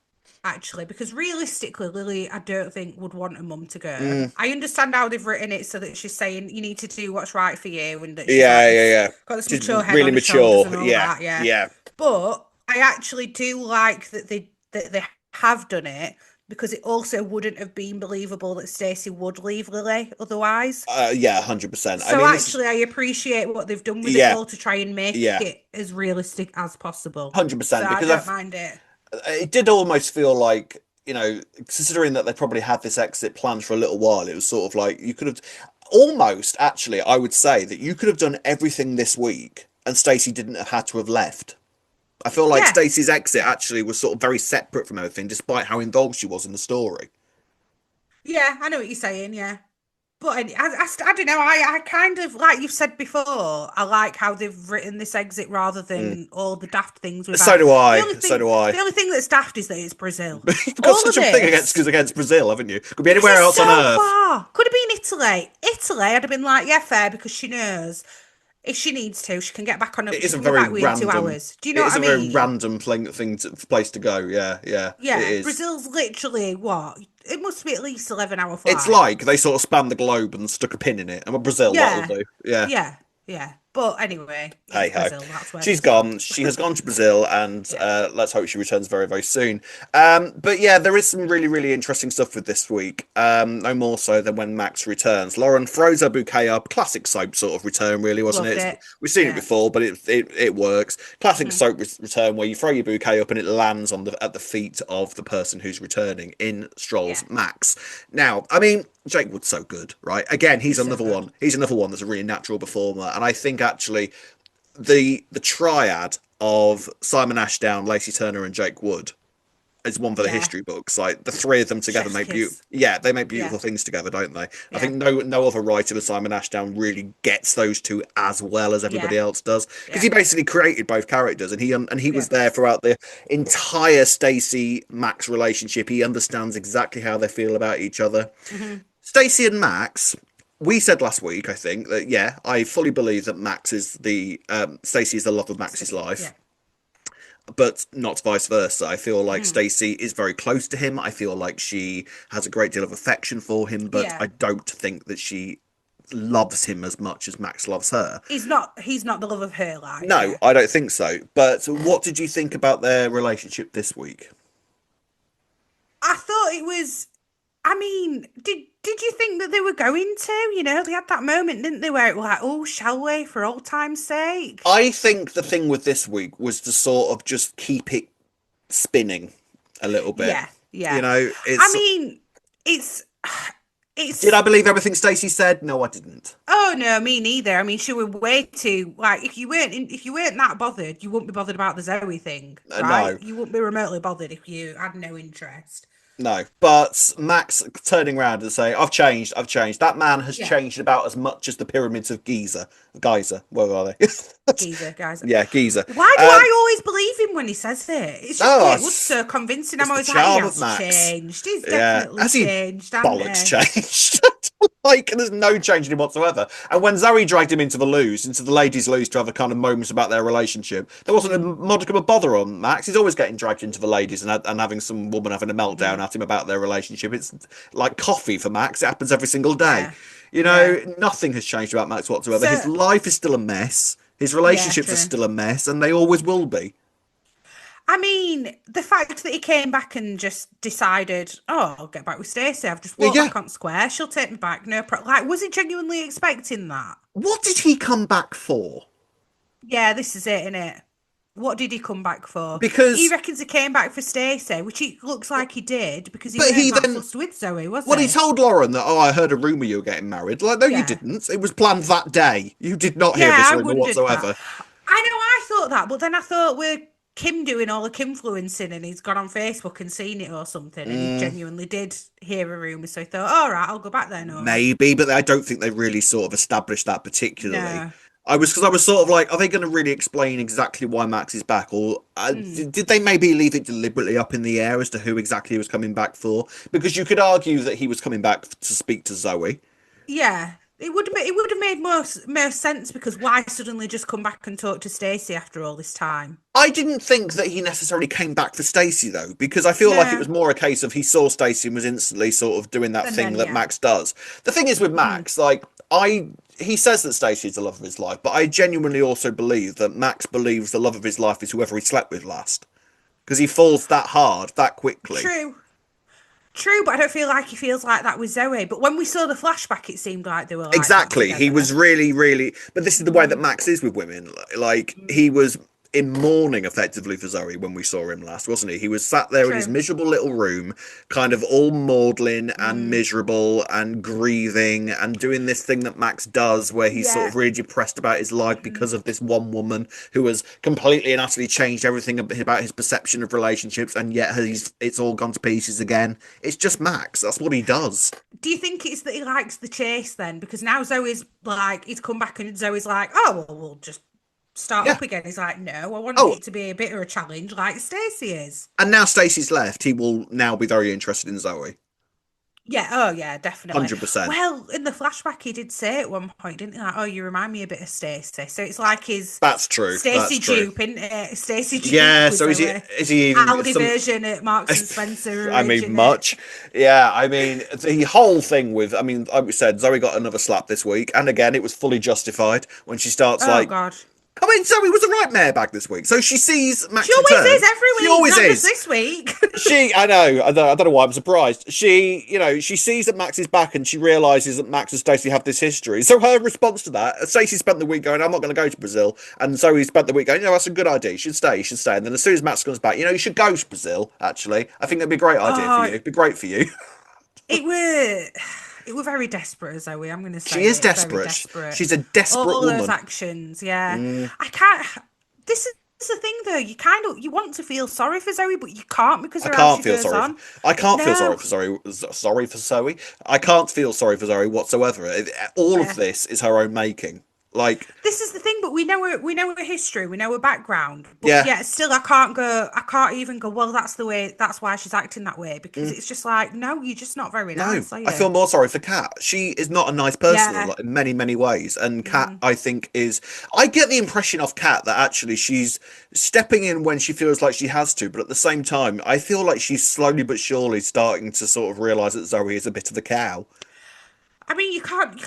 actually because realistically, Lily, I don't think would want her mum to go. Mm, I understand how they've written it so that she's saying you need to do what's right for you, and that she's yeah, like yeah, this, yeah. got this She's mature head really on her shoulders mature. and all Yeah, that. Yeah, yeah. but I actually do like that they have done it because it also wouldn't have been believable that Stacey would leave Lily otherwise. Yeah, 100%. I So mean, this is. actually, I appreciate what they've done with it Yeah, all to try and make yeah. it as realistic as possible. So 100% I because don't mind it. it did almost feel like considering that they probably had this exit planned for a little while, it was sort of like you could have almost actually I would say that you could have done everything this week and Stacey didn't have had to have left. I feel like Yeah, Stacey's exit yeah, actually was sort of very separate from everything despite how involved she was in the story. yeah. I know what you're saying. Yeah, but I don't know. I kind of like you've said before. I like how they've written this exit rather Mm. than all the daft things we've So had. do The I. only So thing, do I. the only thing that's daft is that it's Brazil. You've got All of such a thing against this Brazil, haven't you? Could be because anywhere it's else on so earth. far. Could have been Italy. Italy, I'd have been like, yeah, fair, because she knows if she needs to, she can get back on. It She is a can be very back within random. 2 hours. Do you know It what is I a very mean? random place to go. Yeah, yeah, it Yeah, is. Brazil's literally what? It must be at least 11-hour It's flight. like they sort of spanned the globe and stuck a pin in it. And with Brazil, that'll Yeah, do. Yeah. yeah, yeah. But anyway, Hey it's ho. Brazil. That's where She's she's gone. gone. She has gone to Brazil, and Yeah. let's hope she returns very, very soon. But yeah, there is some really, really interesting stuff with this week. No more so than when Max returns. Lauren throws her bouquet up. Classic soap sort of return, really, wasn't Loved it? it. We've seen it Yeah. before, but it works. Classic Hmm. soap return where you throw your bouquet up and it lands at the feet of the person who's returning. In strolls Yeah. Max. Now, I mean, Jake Wood's so good, right? Again, he's He's so another good. one. He's another one that's a really natural performer, and I think actually the triad of Simon Ashdown, Lacey Turner, and Jake Wood is one for the history books. Like the three of them together Chef's make kiss. they make beautiful things together, don't they? I Yeah. think no other writer than Simon Ashdown really gets those two as well as everybody Yeah. else does, because Yeah. he basically created both characters, and he Yeah. was there throughout the entire Stacey Max relationship. He understands exactly how they feel about each other. Mm-hmm. Stacey and Max. We said last week, I think, that I fully believe that Max is the Stacey is the love of Max's life, Yeah. but not vice versa. I feel like Mm-hmm. Stacey is very close to him. I feel like she has a great deal of affection for him, but Yeah. I don't think that she loves him as much as Max loves her. He's not the love of her life. No, Yeah. I don't think so. But what did you think about their relationship this week? I thought it was. I mean, did you think that they were going to? You know, they had that moment, didn't they, where it was like, oh, shall we, for old time's sake? I think the thing with this week was to sort of just keep it spinning a little bit. Yeah, You yeah. know, I it's. mean, it's Did I believe everything Stacey said? No, I didn't. Oh no, me neither. I mean, she was way too like if you weren't that bothered, you wouldn't be bothered about the Zoe thing, right? No, You wouldn't be remotely bothered if you had no interest. no. But Max turning around and saying, I've changed, I've changed. That man has Yeah, changed about as much as the pyramids of Giza. Where are they? geezer, guys. Yeah, Giza. Why do I always believe him when he says it? It's just Oh, it was so convincing. it's I'm the always like, he charm of has Max. changed. He's Yeah. definitely Has he changed, hasn't bollocks he? changed? Like, there's no change in him whatsoever. And when Zoe dragged him into the ladies' loos to have a kind of moments about their relationship, there wasn't a modicum of bother on Max. He's always getting dragged into the ladies and having some woman having a meltdown at him about their relationship. It's like coffee for Max. It happens every single day. Yeah, You yeah. know, nothing has changed about Max whatsoever. His So life is still a mess. His yeah, relationships are true. still a mess, and they always will be. I mean, the fact that he came back and just decided, oh, I'll get back with Stacey. I've just walked Yeah. back on square. She'll take me back. No problem. Like, was he genuinely expecting that? What did he come back for? Yeah, this is it, innit? What did he come back for? He Because, reckons he came back for Stacey, which it looks like he did because he but weren't he that then, fussed with Zoe, was well, he he? told Lauren that, oh, I heard a rumour you were getting married. Like, no, you Yeah. didn't. It was planned that day. You did not hear Yeah, this I rumour wondered that. whatsoever. I know I thought that, but then I thought we're Kim doing all the Kimfluencing and he's gone on Facebook and seen it or something and he genuinely did hear a rumour, so he thought, all right, I'll go back there now. Maybe, but I don't think they really sort of established that particularly. No. Because I was sort of like, are they going to really explain exactly why Max is back, or did they maybe leave it deliberately up in the air as to who exactly he was coming back for? Because you could argue that he was coming back to speak to Zoe. Yeah. It would have made more sense because why suddenly just come back and talk to Stacey after all this time? I didn't think that he necessarily came back for Stacey though, because I feel like it was No. more a case of he saw Stacey and was instantly sort of doing that And thing then that yeah. Max does. The thing is with Max, like he says that Stacey's the love of his life, but I genuinely also believe that Max believes the love of his life is whoever he slept with last, because he falls that hard that quickly. True. True, but I don't feel like he feels like that with Zoe. But when we saw the flashback, it seemed like they were like that Exactly. He together. was really, really. But this is the way that Max is with women. Like, he was in mourning effectively for Zoe when we saw him last, wasn't he? He was sat there in his True. miserable little room, kind of all maudlin and miserable and grieving and doing this thing that Max does where he's sort Yeah. of really depressed about his life because of this one woman who has completely and utterly changed everything about his perception of relationships, and yet it's all gone to pieces again. It's just Max. That's what he does. Do you think it's that he likes the chase then? Because now Zoe's like, he's come back and Zoe's like, oh, well, we'll just start Yeah. up again. He's like, no, I want Oh. it to be a bit of a challenge like Stacey is. And now Stacey's left, he will now be very interested in Zoe. Yeah, oh yeah, definitely. 100%. Well, in the flashback, he did say at one point, didn't he? Like, oh, you remind me a bit of Stacey. So it's like his That's true. Stacey That's true. dupe, isn't it? Stacey dupe. Yeah, with so is he even Aldi version at Marks and Spencer? I mean, much. Yeah, I mean, the whole thing with, I mean, like we said, Zoe got another slap this week, and again, it was fully justified when she starts Oh like, God. I mean, Zoe was a right mare back this week, so she sees Max She always return. is every week. She always not is. just this week. I don't know why I'm surprised. She, she sees that Max is back and she realizes that Max and Stacey have this history. So her response to that, Stacey spent the week going, I'm not going to go to Brazil. And Zoe spent the week going, that's a good idea. You should stay. You should stay. And then as soon as Max comes back, you should go to Brazil, actually. I think that'd be a great idea for you. It'd be great for you. It were very desperate, Zoe. I'm going to say She is it, very desperate. desperate. She's a desperate all woman. those actions, yeah. I can't. This is is the thing, though. You want to feel sorry for Zoe, but you can't because I of how can't she feel goes sorry. on. I can't feel No, sorry for Zoe. Sorry for Zoe. I can't feel sorry for Zoe whatsoever. All of yeah. this is her own making. Like, This is the thing, but we know her history, we know her background, but yeah. yeah, still I can't even go, well, that's why she's acting that way, because Mm. it's just like, no, you're just not very No, nice, are I you? feel more sorry for Kat. She is not a nice person Yeah. in many, many ways. And Kat, Mm. I think, is. I get the impression of Kat that actually she's stepping in when she feels like she has to, but at the same time, I feel like she's slowly but surely starting to sort of realise that Zoe is a bit of the cow. I mean, you can't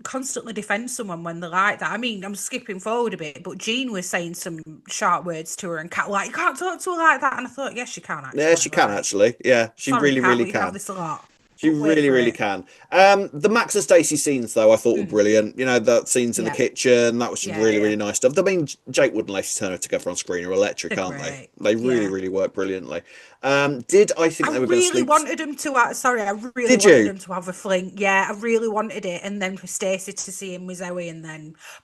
constantly defend someone when they're like that. I mean, I'm skipping forward a bit, but Jean was saying some sharp words to her, and Kat like, you can't talk to her like that, and I thought, yes, you can Yeah, actually. she can Like, actually. Yeah, she sorry, really, Kat, really but you can have can. this a lot. She But wait really, for really it. can. The Max and Stacey scenes, though, I thought were Mm. brilliant. You know, that scenes in the Yeah, kitchen, that was some yeah, really, yeah. really nice stuff. I mean, Jake Wood and Lacey Turner together on screen are electric, They're aren't they? great. They really, Yeah. really work brilliantly. Did I think I they were going to really sleep? wanted them to. Sorry, I really Did wanted you? them to have a fling. Yeah, I really wanted it, and then for Stacey to see him with Zoe,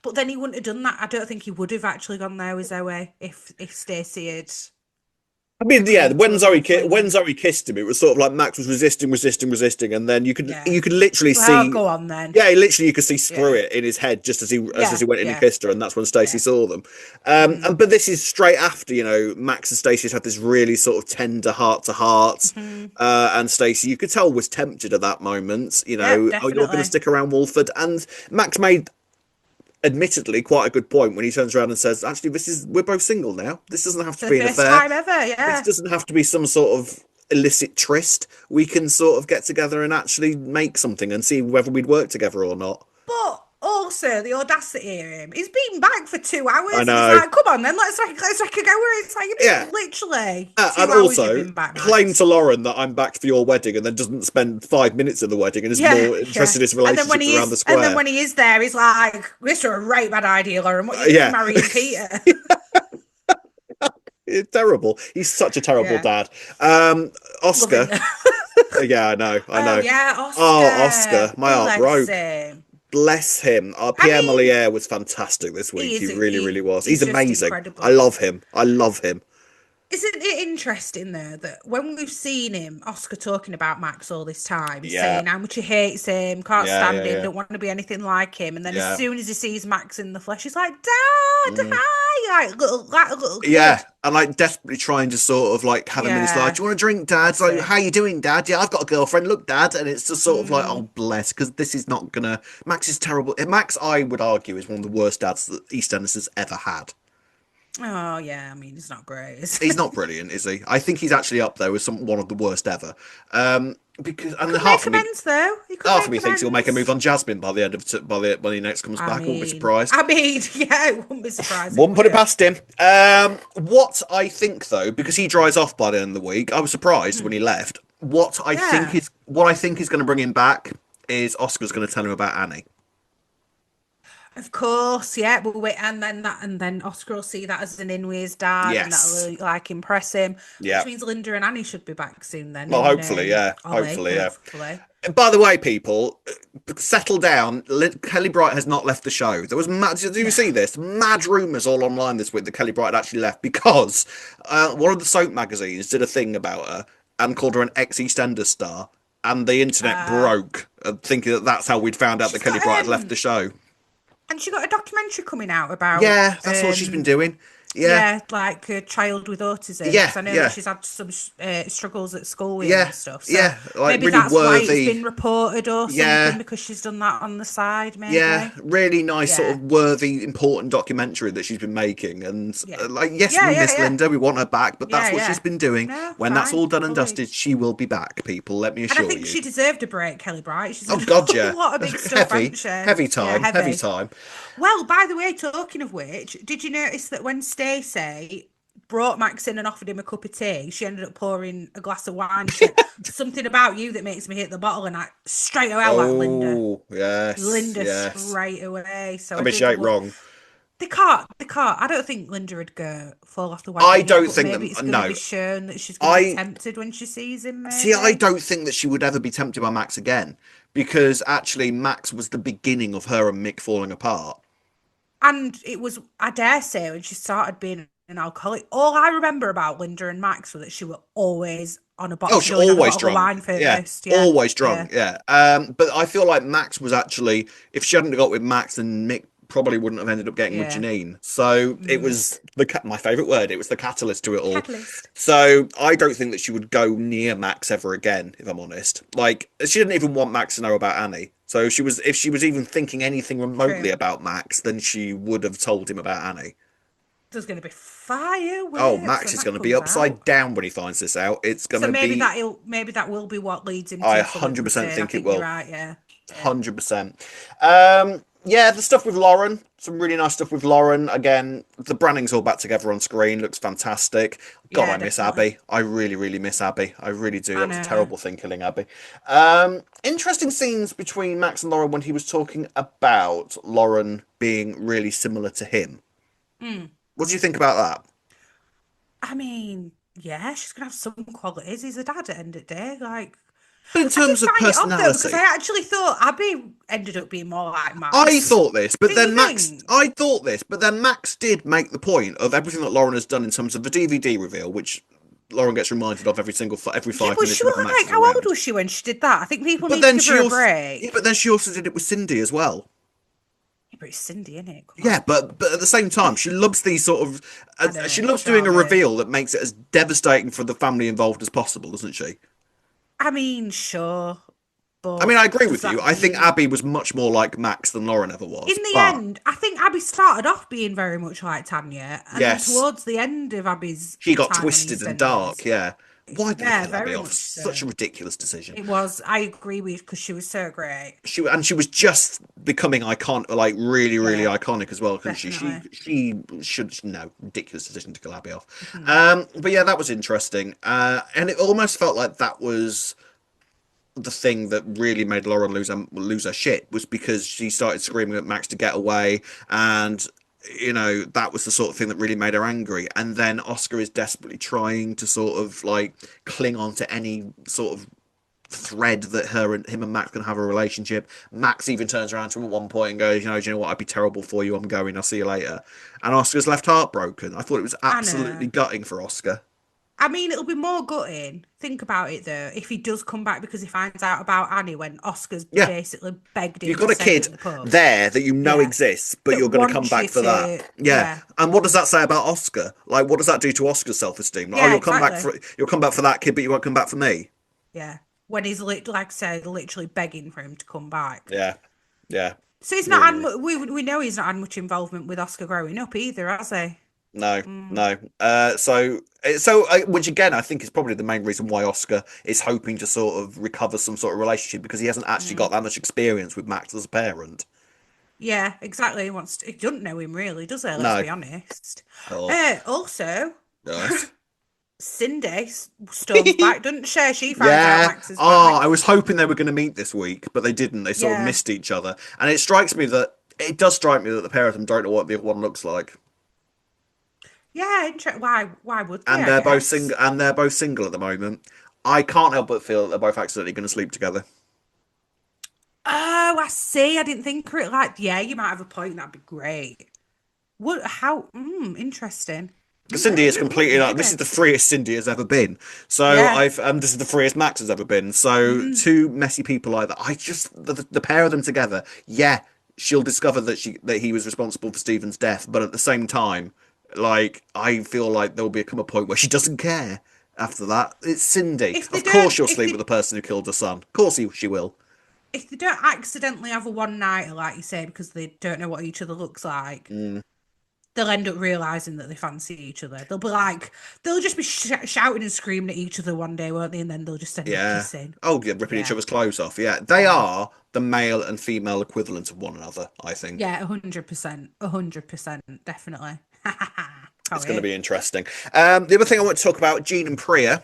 but then he wouldn't have done that. I don't think he would have actually gone there with Zoe if Stacey had I mean, yeah, agreed to a When fling. Zoe kissed him, it was sort of like Max was resisting, resisting, resisting, and then Yeah. you could literally Well, see, go on then. yeah, literally you could see screw Yeah. it in his head just as Yeah. he went in and Yeah. kissed her, and that's when Stacey Yeah. saw them. Mm-hmm. But this is straight after, you know, Max and Stacey had this really sort of tender heart to heart, Mm-hmm. and Stacey, you could tell, was tempted at that moment. You Yeah, know, oh, you're going to definitely. stick around Walford, and Max made admittedly quite a good point when he turns around and says, actually, we're both single now. This doesn't have to For the be an first affair. time ever, This yeah. doesn't have to be some sort of illicit tryst. We can sort of get together and actually make something and see whether we'd work together or not. But also the audacity of him. He's been back for 2 hours I and he's know. like, come on then, let's go where it's like, you've Yeah. been literally And 2 hours you've also been back, claim Max. to Lauren that I'm back for your wedding and then doesn't spend 5 minutes in the wedding and is Yeah, more yeah. interested in his And then when relationships he around the is, and then square. when he is there, he's like, "This is a right bad idea, Lauren. What are you doing, Yeah. marrying Peter?" It's terrible. He's such a terrible Yeah, dad. love Oscar. him. Yeah, I know. I Oh know. yeah, Oh, Oscar, Oscar. My heart bless broke. him. Bless him. I Pierre mean, Moliere was fantastic this week. he He is really, really was. He's he's just amazing. I incredible. love him. I love him. Isn't it interesting though that when we've seen him, Oscar talking about Max all this time, Yeah. saying how much he hates him, can't Yeah, stand yeah, him, yeah. don't want to be anything like him, and then as Yeah. soon as he sees Max in the flesh, he's like, "Dad, Mm. hi!" like a little Yeah. kid. And like desperately trying to sort of like have him in his life. Yeah, Do you want a drink, Dad? It's that's like, it. how you doing, Dad? Yeah, I've got a girlfriend. Look, Dad. And it's just sort of like, oh, Mm. bless, because this is not gonna. Max is terrible. Max, I would argue, is one of the worst dads that EastEnders has ever had. Oh yeah, I mean it's not great. Is He's it? not brilliant, is he? I think he's actually up there with one of the worst ever. Because He and could half make of me amends though. He could half of make me thinks he'll make a move amends. on Jasmine by the end of when he next comes I back. I wouldn't be mean, surprised. I mean, yeah, it wouldn't be surprising, Wouldn't would put it it? past him. What I think though, because he dries off by the end of the week, I was surprised when he left. Yeah. What I think is going to bring him back is Oscar's going to tell him about Annie. Of course, yeah. But wait, and then Oscar will see that as an in with his dad, and that'll Yes. really like impress him. Which Yeah. means Linda and Annie should be back soon then Well, in hopefully, yeah. Ollie, Hopefully, yeah. hopefully. By the way, people, settle down. Kelly Bright has not left the show. There was mad. Did you No. see this? Mad rumours all online this week that Kelly Bright had actually left because one of the soap magazines did a thing about her and called her an ex-EastEnders star, and the internet Uh broke, thinking that that's how we'd found out that she's Kelly got Bright had left the show. and she got a documentary coming out about Yeah, that's what she's been doing. Yeah, yeah, like a child with autism, yeah, because I know that yeah, she's had some struggles at school with it yeah, and stuff. So yeah. Like maybe really that's why it's worthy. been reported or Yeah, something, because she's done that on the side, yeah, maybe. really nice, sort Yeah, of worthy, important documentary that she's been making. And yeah, like, yes, yeah, we yeah, miss yeah, Linda, we want her back, but that's yeah, what she's yeah. been doing. No, When that's fine, all done and fully. dusted, she will be back, people. Let me And I assure think you. she deserved a break, Kelly Bright. She's Oh done God, a yeah, lot of big stuff, heavy, hasn't she? heavy Yeah, time, heavy heavy. time. Well, by the way, talking of which, did you notice that when Stacey brought Max in and offered him a cup of tea, she ended up pouring a glass of wine. She went, "Something about you that makes me hit the bottle," and I straight away I was like, Linda. Oh yes, Linda yes. straight away. So I I mean, she did ain't look. wrong. They can't. I don't think Linda would go fall off the I wagon yet, don't but think maybe that. it's going to be No, shown that she's going to be I tempted when she sees him, see. I maybe. don't think that she would ever be tempted by Max again because actually Max was the beginning of her and Mick falling apart. And it was, I dare say, when she started being an alcoholic. All I remember about Linda and Max was that she were always on a bottle. Oh, She'd she's always have a always bottle of drunk. wine Yeah, first. Yeah, always yeah. drunk. Yeah. But I feel like Max was actually, if she hadn't got with Max, then Mick probably wouldn't have ended up getting with Yeah. Janine. So it was my favorite word. It was the catalyst to it all. Catalyst. So I don't think that she would go near Max ever again, if I'm honest. Like she didn't even want Max to know about Annie. So if she was even thinking anything remotely True. about Max, then she would have told him about Annie. There's going to be Oh, fireworks Max when is that going to be comes upside out. down when he finds this out. It's going So to be. maybe that will be what leads him I to fully 100% return. I think it think you're will. right. Yeah. Yeah. 100%. Yeah, the stuff with Lauren, some really nice stuff with Lauren. Again, the branding's all back together on screen, looks fantastic. God, Yeah, I miss definitely. Abby. I really, really miss Abby. I really do. I That was a know. terrible thing, killing Abby. Interesting scenes between Max and Lauren when he was talking about Lauren being really similar to him. Mm. What do you think about that? I mean, yeah, she's gonna have some qualities. He's a dad at the end of the day. Like, But in I did terms of find it odd though because personality, I actually thought Abby ended up being more like I Max. thought this, but Didn't you then Max. think? I thought this, but then Max did make the point of everything that Lauren has done in terms of the DVD reveal, which Lauren gets reminded of every Yeah, five but minutes she whenever was Max like, is how old around. was she when she did that? I think people But need to then give her a yeah, break. but then she also did it with Cindy as well. Yeah, but it's Cindy, innit? Come Yeah, on. but at the same time, she loves these sort of. I know, She loves doing a drama. reveal that makes it as devastating for the family involved as possible, doesn't she? I mean, sure, I mean, but I agree does with you. that I think mean Abby was much more like Max than Lauren ever was, in the but end, I think Abby started off being very much like Tanya, and then yes, towards the end of Abby's she got time on twisted and dark. EastEnders, Yeah, why did they yeah, kill Abby very off? much Such a so. ridiculous decision. It was. I agree with because she was so great. She was just becoming icon, like really, really Yeah, iconic as well, couldn't she? definitely. She should no ridiculous decision to kill Abby off. Mhm. But yeah, that was interesting. And it almost felt like that was the thing that really made Lauren lose her shit was because she started screaming at Max to get away, and that was the sort of thing that really made her angry. And then Oscar is desperately trying to sort of like cling on to any sort of thread that him and Max can have a relationship. Max even turns around to him at one point and goes, do you know what? I'd be terrible for you. I'm going. I'll see you later. And Oscar's left heartbroken. I thought it was I absolutely know. gutting for Oscar. I mean, it'll be more gutting. Think about it though. If he does come back because he finds out about Annie when Oscar's Yeah, basically begged you've him got to a stay kid in the pub. there that you know Yeah, exists, but that you're going to come wants back you for that. to. Yeah. Yeah, And what does that say about Oscar? Like, what does that do to Oscar's self-esteem? Like, oh, yeah, exactly. you'll come back for that kid, but you won't come back for me. Yeah, when he's like I said, literally begging for him to come back. Yeah. Yeah. So he's not Really, had. really. We know he's not had much involvement with Oscar growing up either, has he? No, Mm, no. Which again, I think is probably the main reason why Oscar is hoping to sort of recover some sort of relationship because he hasn't actually mm. got that much experience with Max as a parent. Yeah, exactly. He doesn't know him really, does he? Let's No. be honest. Oh, Also, yes. Cindy storms back, doesn't she? She finds out Yeah. Max is Oh, back. I was hoping they were going to meet this week, but they didn't. They sort of Yeah, missed each other. And it does strike me that the pair of them don't know what the other one looks like. yeah. Why would they? And I guess. they're both single at the moment. I can't help but feel that they're both accidentally going to sleep together. Oh, I see. I didn't think of it like. Yeah, you might have a point. That'd be great. What? How? Interesting. Cindy is completely like this is Maybe. the freest Cindy has ever been. So Yeah. I've this is the freest Max has ever been. So Mm, two messy people like that. The pair of them together. Yeah, she'll discover that he was responsible for Stephen's death, but at the same time, like I feel like there will become a point where she doesn't care. After that, it's Cindy. if they Of course, don't, she'll sleep with the person who killed her son. Of course, she will. if they don't accidentally have a one nighter, like you say, because they don't know what each other looks like, Mm, they'll end up realizing that they fancy each other. They'll be like, they'll just be shouting and screaming at each other one day, won't they? And then they'll just end up yeah. kissing. Oh, yeah, ripping each Yeah, other's clothes off. Yeah, they yeah, are the male and female equivalent of one another. I think. yeah. 100%, 100%, definitely. It's Can't going to wait. be interesting. The other thing I want to talk about, Jean and Priya.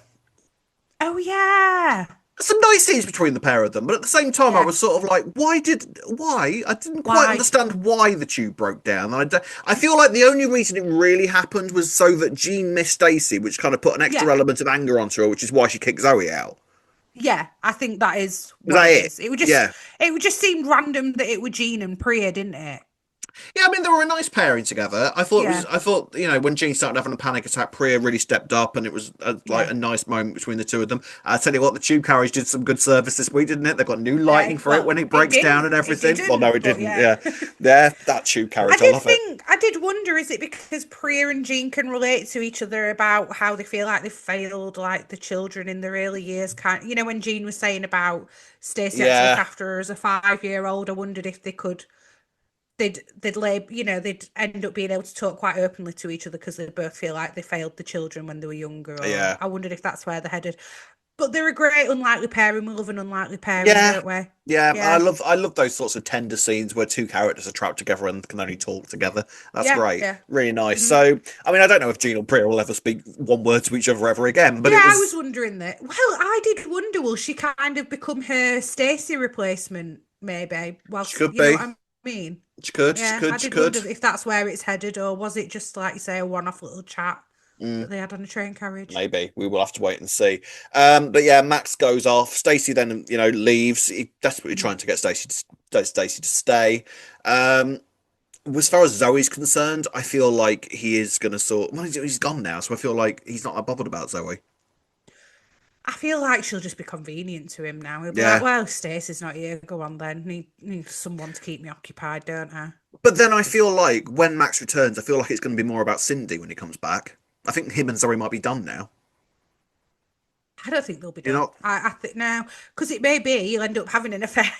Oh yeah, Some nice scenes between the pair of them, but at the same time, I yeah. was sort of like, why? I didn't quite Why? understand why the tube broke down. I feel like the only reason it really happened was so that Jean missed Stacey, which kind of put an extra Yeah, element of anger onto her, which is why she kicked Zoe out. yeah. I think that is Was what that it it? is. It would Yeah. just seem random that it was Jean and Priya, didn't it? Yeah, I mean they were a nice pairing together. Yeah, I thought when Jean started having a panic attack, Priya really stepped up, and it was like yeah. a nice moment between the two of them. I tell you what, the tube carriage did some good service this week, didn't it? They've got new lighting for it Well, when it it breaks down and didn't. It everything. Well, no, didn't. it But didn't. yeah. Yeah, yeah, that tube carriage, I love it. I did wonder, is it because Priya and Jean can relate to each other about how they feel like they failed, like the children in their early years? When Jean was saying about Stacey had to look Yeah, after her as a 5-year old, I wondered if they could, they'd end up being able to talk quite openly to each other because they both feel like they failed the children when they were younger, or yeah, I wondered if that's where they're headed. But they're a great unlikely pairing. We love an unlikely pairing, yeah. don't we? Yeah, and Yeah. I love those sorts of tender scenes where two characters are trapped together and can only talk together. That's Yeah, great, yeah. really nice. Hmm. So, I mean, I don't know if Jean or Priya will ever speak one word to each other ever again, but Yeah, it I was was wondering that. Well, I did wonder, will she kind of become her Stacey replacement, maybe? she Whilst, could you know what be. I mean? She Yeah, I could, she did could. wonder if that's where it's headed, or was it just, like you say, a one-off little chat Mm, that they had on a train carriage? maybe we will have to wait and see. But yeah, Max goes off. Stacey then, leaves. He desperately Mm. trying to get Stacey to stay. Um, as far as Zoe's concerned, I feel like he is going to sort. Well, he's gone now, so I feel like he's not that bothered about Zoe. I feel like she'll just be convenient to him now. He'll be like, Yeah, well, Stacey's not here. Go on then. Need someone to keep me occupied, don't I? but then I feel like when Max returns, I feel like it's going to be more about Cindy when he comes back. I think him and Zoe might be done now. I don't think they'll be You done. know? I think now, because it may be he'll end up having an affair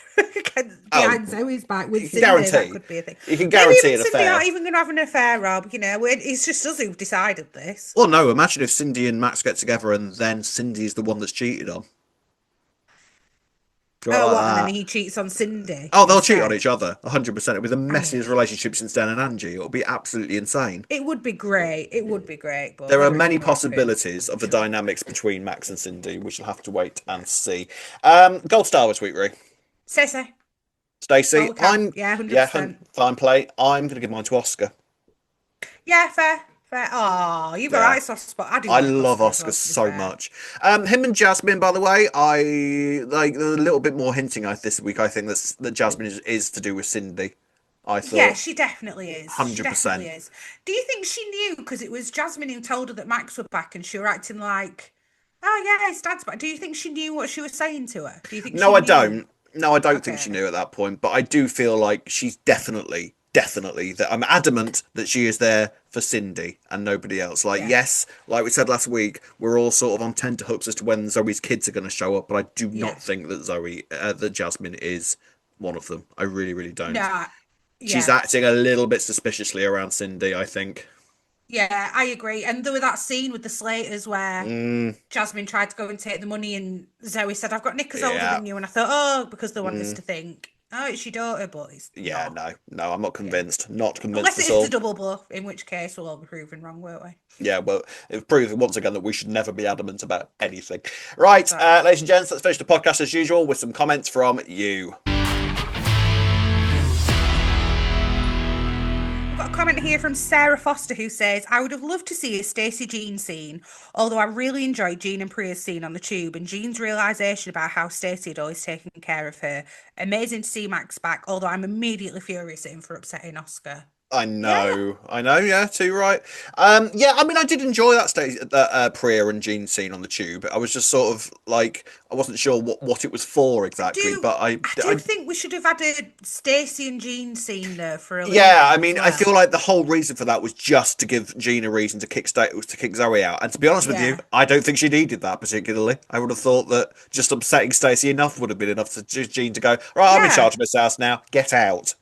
Oh, behind Zoe's back with you can Cindy. That guarantee. could be a thing. You can Maybe him guarantee and an Cindy affair. aren't even going to have an affair, Rob. It's just us who've decided this. Well, no, imagine if Cindy and Max get together and then Cindy's the one that's cheated on. Go Oh, like what? And then that. he cheats on Cindy Oh, they'll cheat on instead. each other, 100%. It'll be the I mean, messiest relationship since Dan and Angie. It'll be absolutely insane. it would be great. It would be great, but There are whether it many will happen, possibilities I'm of the sure. dynamics between Max and Cindy. We shall have to wait and see. Gold star this week, Ree. Say. Stacey, Oliver Cam. Yeah, yeah, 100%. fine play. I'm going to give mine to Oscar. Yeah, fair. Fair. Oh, you've got a Yeah, right soft spot. I do I like love Oscar as Oscar well, to be so fair. much. Him and Jasmine, by the way, I like a little bit more hinting this week. I think that Jasmine is to do with Cindy. I Yeah, thought she definitely is. She definitely 100%. is. Do you think she knew? Because it was Jasmine who told her that Max were back and she were acting like, oh, yeah, his dad's back. Do you think she knew what she was saying to her? Do you think she No, I knew? don't. No, I don't think she Okay. knew at that point, but I do feel like she's definitely that I'm adamant that she is there for Cindy and nobody else. Like, Yeah. yes, like we said last week, we're all sort of on tenterhooks as to when Zoe's kids are going to show up, but I do Yeah. not think that Jasmine is one of them. I really, really don't. No. She's Yeah. acting a little bit suspiciously around Cindy, I think. Yeah, I agree. And there was that scene with the Slaters where Mm, Jasmine tried to go and take the money and Zoe said, I've got knickers older yeah. than you. And I thought, oh, because they want us Mm, to think, oh, it's your daughter, but it's yeah, not. no, I'm not Yeah. convinced. Not convinced Unless at it is a all. double bluff, in which case we'll all be proven wrong, won't we? Yeah, well, it proves once again that we should never be adamant about anything. Right, Exactly. ladies and gents, let's finish the podcast as usual with some comments from you. We've got a comment here from Sarah Foster who says, I would have loved to see a Stacey Jean scene, although I really enjoyed Jean and Priya's scene on the tube and Jean's realisation about how Stacey had always taken care of her. Amazing to see Max back, although I'm immediately furious at him for upsetting Oscar. Yeah, I know, yeah, too right. Yeah, I mean, I did enjoy that Priya and Jean scene on the tube. I was just sort of like, I wasn't sure what it was for I exactly, do. but I do think we should have had a Stacey and Jean scene there for a little yeah, I bit as mean, I feel well. like the whole reason for that was just to give Jean a reason to kick Zoe out. And to be honest with you, Yeah. I don't think she needed that particularly. I would have thought that just upsetting Stacey enough would have been enough to just Jean to go, right, I'm in Yeah. charge of this house now. Get out.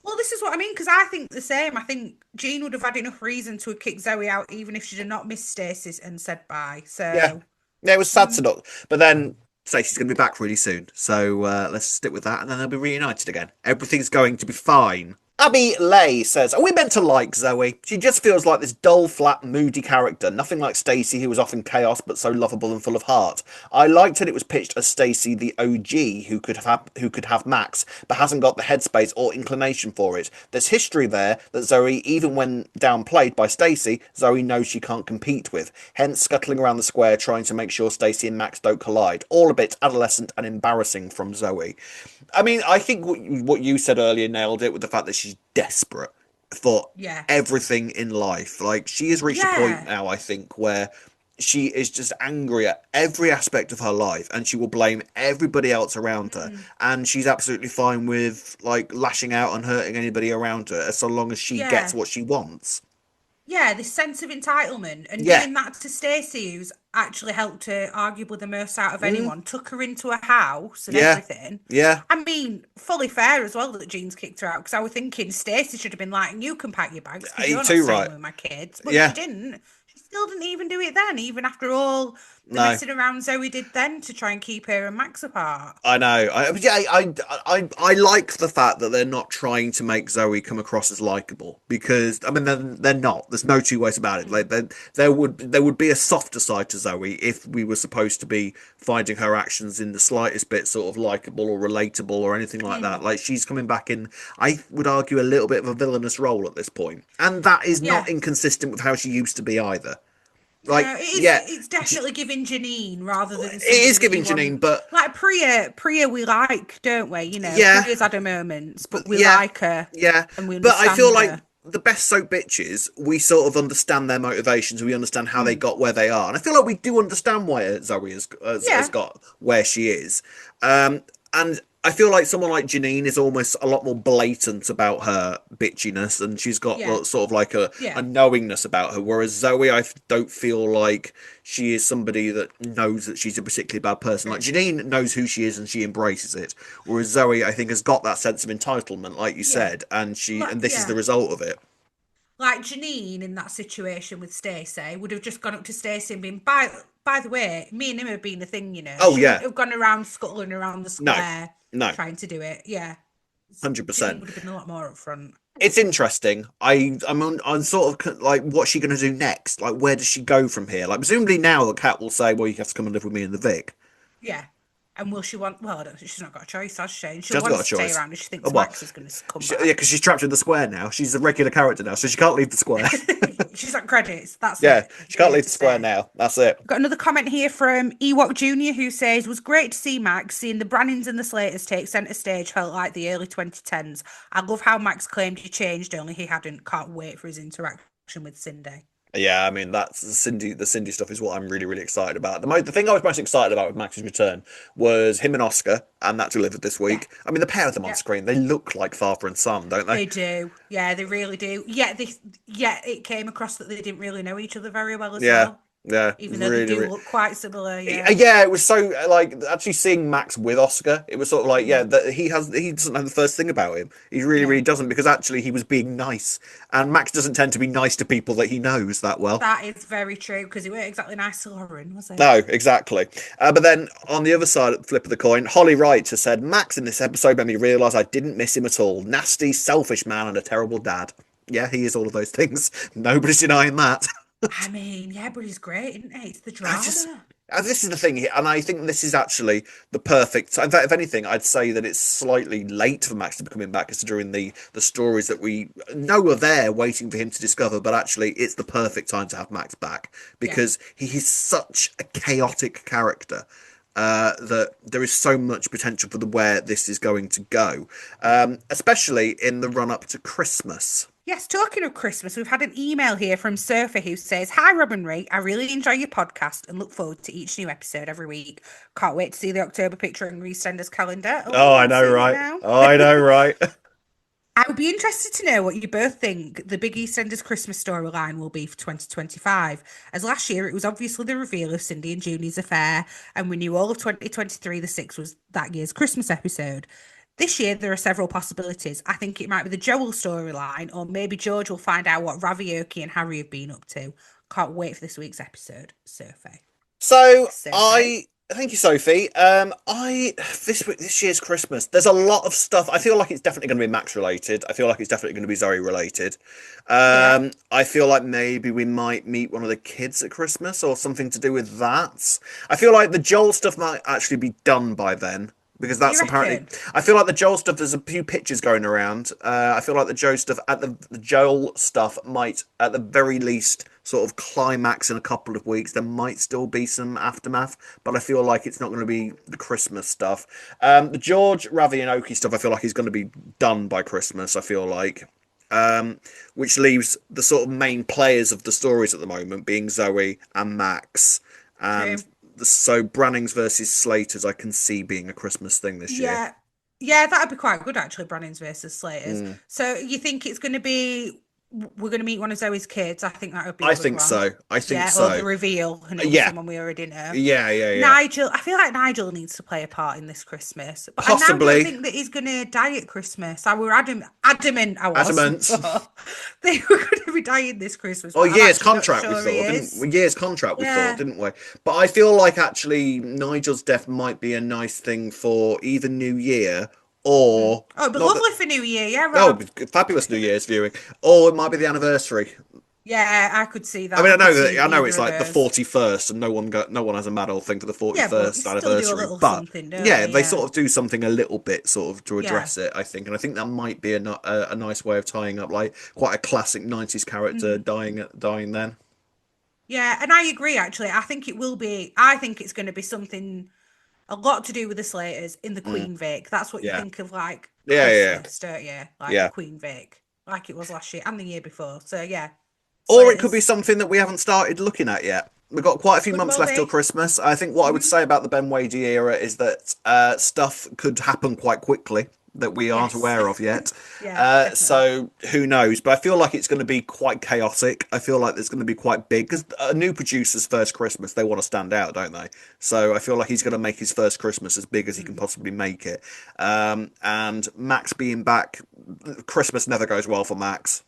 Well, this is what I mean, because I think the same. I think Jean would have had enough reason to have kicked Zoe out, even if she'd have not missed Stacey's and said bye. Yeah, So, yeah, it was sad to mm, not. But then Stacey's going to be back really soon, so let's stick with that, and then they'll be reunited again. Everything's going to be fine. Abby Lay says, are we meant to like Zoe? She just feels like this dull, flat, moody character. Nothing like Stacey, who was often chaos but so lovable and full of heart. I liked that it was pitched as Stacey, the OG, who could have Max, but hasn't got the headspace or inclination for it. There's history there that Zoe, even when downplayed by Stacey, Zoe knows she can't compete with. Hence, scuttling around the square trying to make sure Stacey and Max don't collide. All a bit adolescent and embarrassing from Zoe. I mean, I think what you said earlier nailed it with the fact that she's desperate. for Yeah. everything in life. Like, she has reached a point Yeah. now, I think, where she is just angry at every aspect of her life, and she will blame everybody else around her, Mm. and she's absolutely fine with like lashing out and hurting anybody around her, so long as she gets Yeah. what she wants. Yeah, this sense of entitlement and Yeah. doing that to Stacey, who's actually helped her arguably the most out of Mm, anyone, took her into a house and yeah. everything. Yeah. I mean, fully fair as well that Jean's kicked her out because I was thinking Stacey should have been like, "You can pack your bags because You you're not too staying right. with my kids," but she Yeah. didn't. She still didn't even do it then, even after all the No. messing around Zoe did then to try and keep her and Max apart. I know. I like the fact that they're not trying to make Zoe come across as likable, because I mean they're not. There's no two ways about it. Like, Mm. there would be a softer side to Zoe if we were supposed to be finding her actions in the slightest bit sort of likable or relatable or anything like that. Mm. Like, she's coming back in, I would argue, a little bit of a villainous role at this point, and that is not Yeah. inconsistent with how she used to be either. Like, No, it is. yeah, It's definitely giving Janine rather than it somebody is that you giving want. Janine, but Like Priya, we like, don't we? You know, yeah. Priya's had her moments, But but we yeah, like her yeah. and we But I feel understand like her. the best soap bitches, we sort of understand their motivations. We understand how they Mm. got where they are, and I feel like we do understand why Zoe has Yeah, got where she is. And I feel like someone like Janine is almost a lot more blatant about her bitchiness, and she's got yeah, sort of like a yeah. knowingness about her. Whereas Zoe, don't feel like she is somebody that knows that she's a particularly bad person. Like, Janine knows who she is and she embraces it. Whereas Zoe, I think, has got that sense of entitlement, like you Yeah. said, and this is the Yeah. result of it. Like Janine in that situation with Stacey would have just gone up to Stacey and been, by the way, me and him have been a thing, you know. Oh She yeah, wouldn't have gone around scuttling around the no, square no, trying to do it. Yeah. 100%. Janine would have been a lot more upfront. It's interesting. I'm sort of like, what's she going to do next? Like, where does she go from here? Like, presumably now the cat will say, "Well, you have to come and live with me and the Vic." Yeah. And will she want, well, I don't, she's not got a choice, has she? And She she'll hasn't want got to a stay choice. around if she Oh, thinks well, Max is going to come yeah, back. because she's trapped in the square now. She's a regular character now, so she can't leave the square. She's got credits. That's Yeah, it. she She's can't here leave to the square stay. now. That's it. Got another comment here from Ewok Jr. who says, was great to see Max. Seeing the Brannings and the Slaters take centre stage felt like the early 2010s. I love how Max claimed he changed, only he hadn't. Can't wait for his interaction with Cindy. Yeah, I mean, that's the Cindy. The Cindy stuff is what I'm really, really excited about. The thing I was most excited about with Max's return was him and Oscar, and that delivered this Yeah. week. I mean, the pair of them on Yeah. screen, they look like father and son, don't they? They do. Yeah, they really do. Yeah, it came across that they didn't really know each other very well as Yeah, well. yeah, Even though they really, do really. look quite similar, yeah. Yeah, it was so like, actually seeing Max with Oscar. It was sort of like, yeah, Mm. that he doesn't have the first thing about him. He really, No. really doesn't, because actually he was being nice, and Max doesn't tend to be nice to people that he knows that well. That is very true because he weren't exactly nice to Lauren, was he? No, exactly. But then on the other side, of the flip of the coin, Holly Wright has said, Max in this episode made me realise I didn't miss him at all. Nasty, selfish man and a terrible dad. Yeah, he is all of those things. Nobody's denying that. I mean, yeah, but he's great, isn't he? It's the I just. drama. This is the thing here, and I think this is actually the perfect. In fact, if anything, I'd say that it's slightly late for Max to be coming back, considering the stories that we know are there waiting for him to discover. But actually, it's the perfect time to have Max back, Yeah. because he is such a chaotic character. That there is so much potential for where this is going to go, especially in the run up to Christmas. Yes, talking of Christmas, we've had an email here from Sophie who says, "Hi, Rob and Ray. I really enjoy your podcast and look forward to each new episode every week. Can't wait to see the October picture and Resender's calendar." Oh, Oh, I I'm know, seeing it right? now. Oh, I know, right? I would be interested to know what you both think the Big EastEnders Christmas storyline will be for 2025. As last year, it was obviously the reveal of Cindy and Junie's affair, and we knew all of 2023, the 6th, was that year's Christmas episode. This year, there are several possibilities. I think it might be the Joel storyline, or maybe George will find out what Ravi, Oki, and Harry have been up to. Can't wait for this week's episode. Sophie. So Sophie? I thank you, Sophie. I this year's Christmas. There's a lot of stuff. I feel like it's definitely going to be Max related. I feel like it's definitely going to be Zoe related. Yeah. I feel like maybe we might meet one of the kids at Christmas or something to do with that. I feel like the Joel stuff might actually be done by then, because You that's apparently. reckon? I feel like the Joel stuff. There's a few pictures going around. I feel like the Joel stuff might, at the very least, sort of climax in a couple of weeks. There might still be some aftermath, but I feel like it's not going to be the Christmas stuff. The George, Ravi, and Oki stuff, I feel like is going to be done by Christmas. I feel like. which leaves the sort of main players of the stories at the moment being Zoe and Max. And True. so Brannings versus Slaters, I can see being a Christmas thing this year. Yeah. Yeah, that'd be quite good actually, Brannings versus Slaters. Mm. So you think it's going to be we're going to meet one of Zoe's kids? I think that would be a I good think one. so. I think Yeah, or the so. reveal, and it'll be Yeah, someone we already know. yeah. Nigel, I feel like Nigel needs to play a part in this Christmas, but I now don't Possibly. think that he's going to die at Christmas. I were adamant I was Adamant. they were going to be dying this Christmas, Oh, but I'm year's actually not contract we sure he thought, didn't is. we? Year's contract we thought, Yeah. didn't we? But I feel like actually Nigel's death might be a nice thing for either New Year or Oh, it'd be not that. lovely for New Year, yeah, Oh, Rob. fabulous New Year's viewing, or it might be the anniversary. Yeah, I could see I that. mean, I I could know see that I know either it's of like the those. 41st, and no one has a medal thing for the Yeah, but you 41st still do a anniversary. little But something, don't yeah, you? they Yeah. sort of do something a little bit sort of to Yeah. address it, I think, and I think that might be a nice way of tying up like quite a classic 90s character dying then. Yeah, and I agree actually. I think it will be I think it's going to be something a lot to do with the Slaters in the Mm, Queen Vic. That's what you yeah, think of like yeah. Christmas, don't you? Like the Yeah. Queen Vic, like it was last year and the year before. So yeah, Or it could be Slaters something that we haven't started looking at yet. We've got quite a few could months well left till be. Christmas. I think what I would Hmm. say about the Ben Wadey era is that stuff could happen quite quickly that we aren't Yes. aware of yet. Yeah, definitely. So who knows? But I feel like it's going to be quite chaotic. I feel like it's going to be quite big because a new producer's first Christmas, they want to stand out, don't they? So I feel like he's going to make his first Christmas as big as he can possibly make it. And Max being back, Christmas never goes well for Max.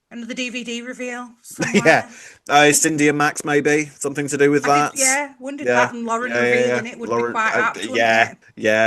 Another DVD reveal Yeah, somewhere. Cindy and Max maybe something to do with I did, that. yeah, wondered Yeah, that. And Lauren revealing it would be Lauren, quite apt, wouldn't yeah, it? yeah,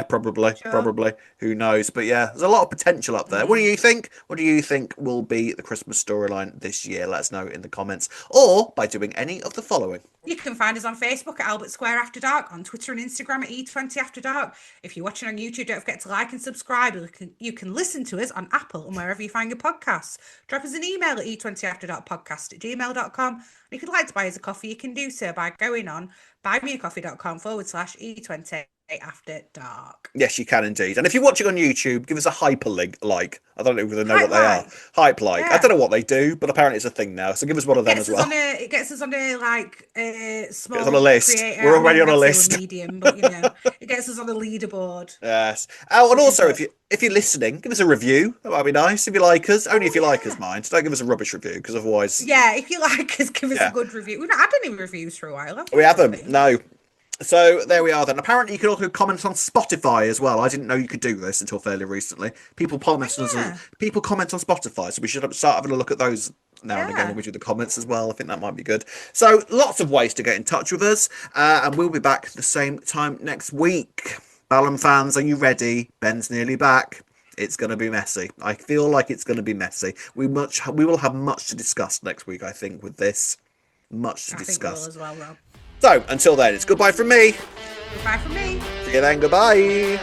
Sure. probably. Who knows? But yeah, there's a lot of potential up there. What do Mm. you think? What do you think will be the Christmas storyline this year? Let us know in the comments, or by doing any of the following. You can find us on Facebook at Albert Square After Dark, on Twitter and Instagram at E20 After Dark. If you're watching on YouTube, don't forget to like and subscribe. You can listen to us on Apple and wherever you find your podcasts. Drop us an email at e20afterdarkpodcast@gmail.com. And if you'd like to buy us a coffee, you can do so by going on buymeacoffee.com/E20 After Dark. Yes, you can indeed. And if you're watching on YouTube, give us a hyperlink like. I don't even know what Quite they are. like. Hype like. I Yeah. don't know what they do, but apparently it's a thing now. So give us one of them as well. It gets us on a like Get us on a small list. creator. We're I already mean, on a I'd say we're list. medium, but you know, it gets us on a leaderboard, Yes. Oh, and which is also good. if you're listening, give us a review. That might be nice. If you like us, only Oh if you like us, yeah. mind. Don't give us a rubbish review because otherwise, Yeah, if you like us, give us a yeah, good review. We've not had any reviews for a while, have we we? I don't haven't. think. No. So there we are then. Apparently, you can also comment on Spotify as well. I didn't know you could do this until fairly recently. Yeah, People comment on Spotify, so we should start having a look at those now and again when yeah. we do the comments as well. I think that might be good. So lots of ways to get in touch with us, and we'll be back the same time next week. Ballum fans, are you ready? Ben's nearly back. It's going to be messy. I feel like it's going to be messy. We will have much to discuss next week. I think with this, much to I think we will discuss. as well, Rob. So until then, it's goodbye from me. Goodbye from me. See you then. Goodbye.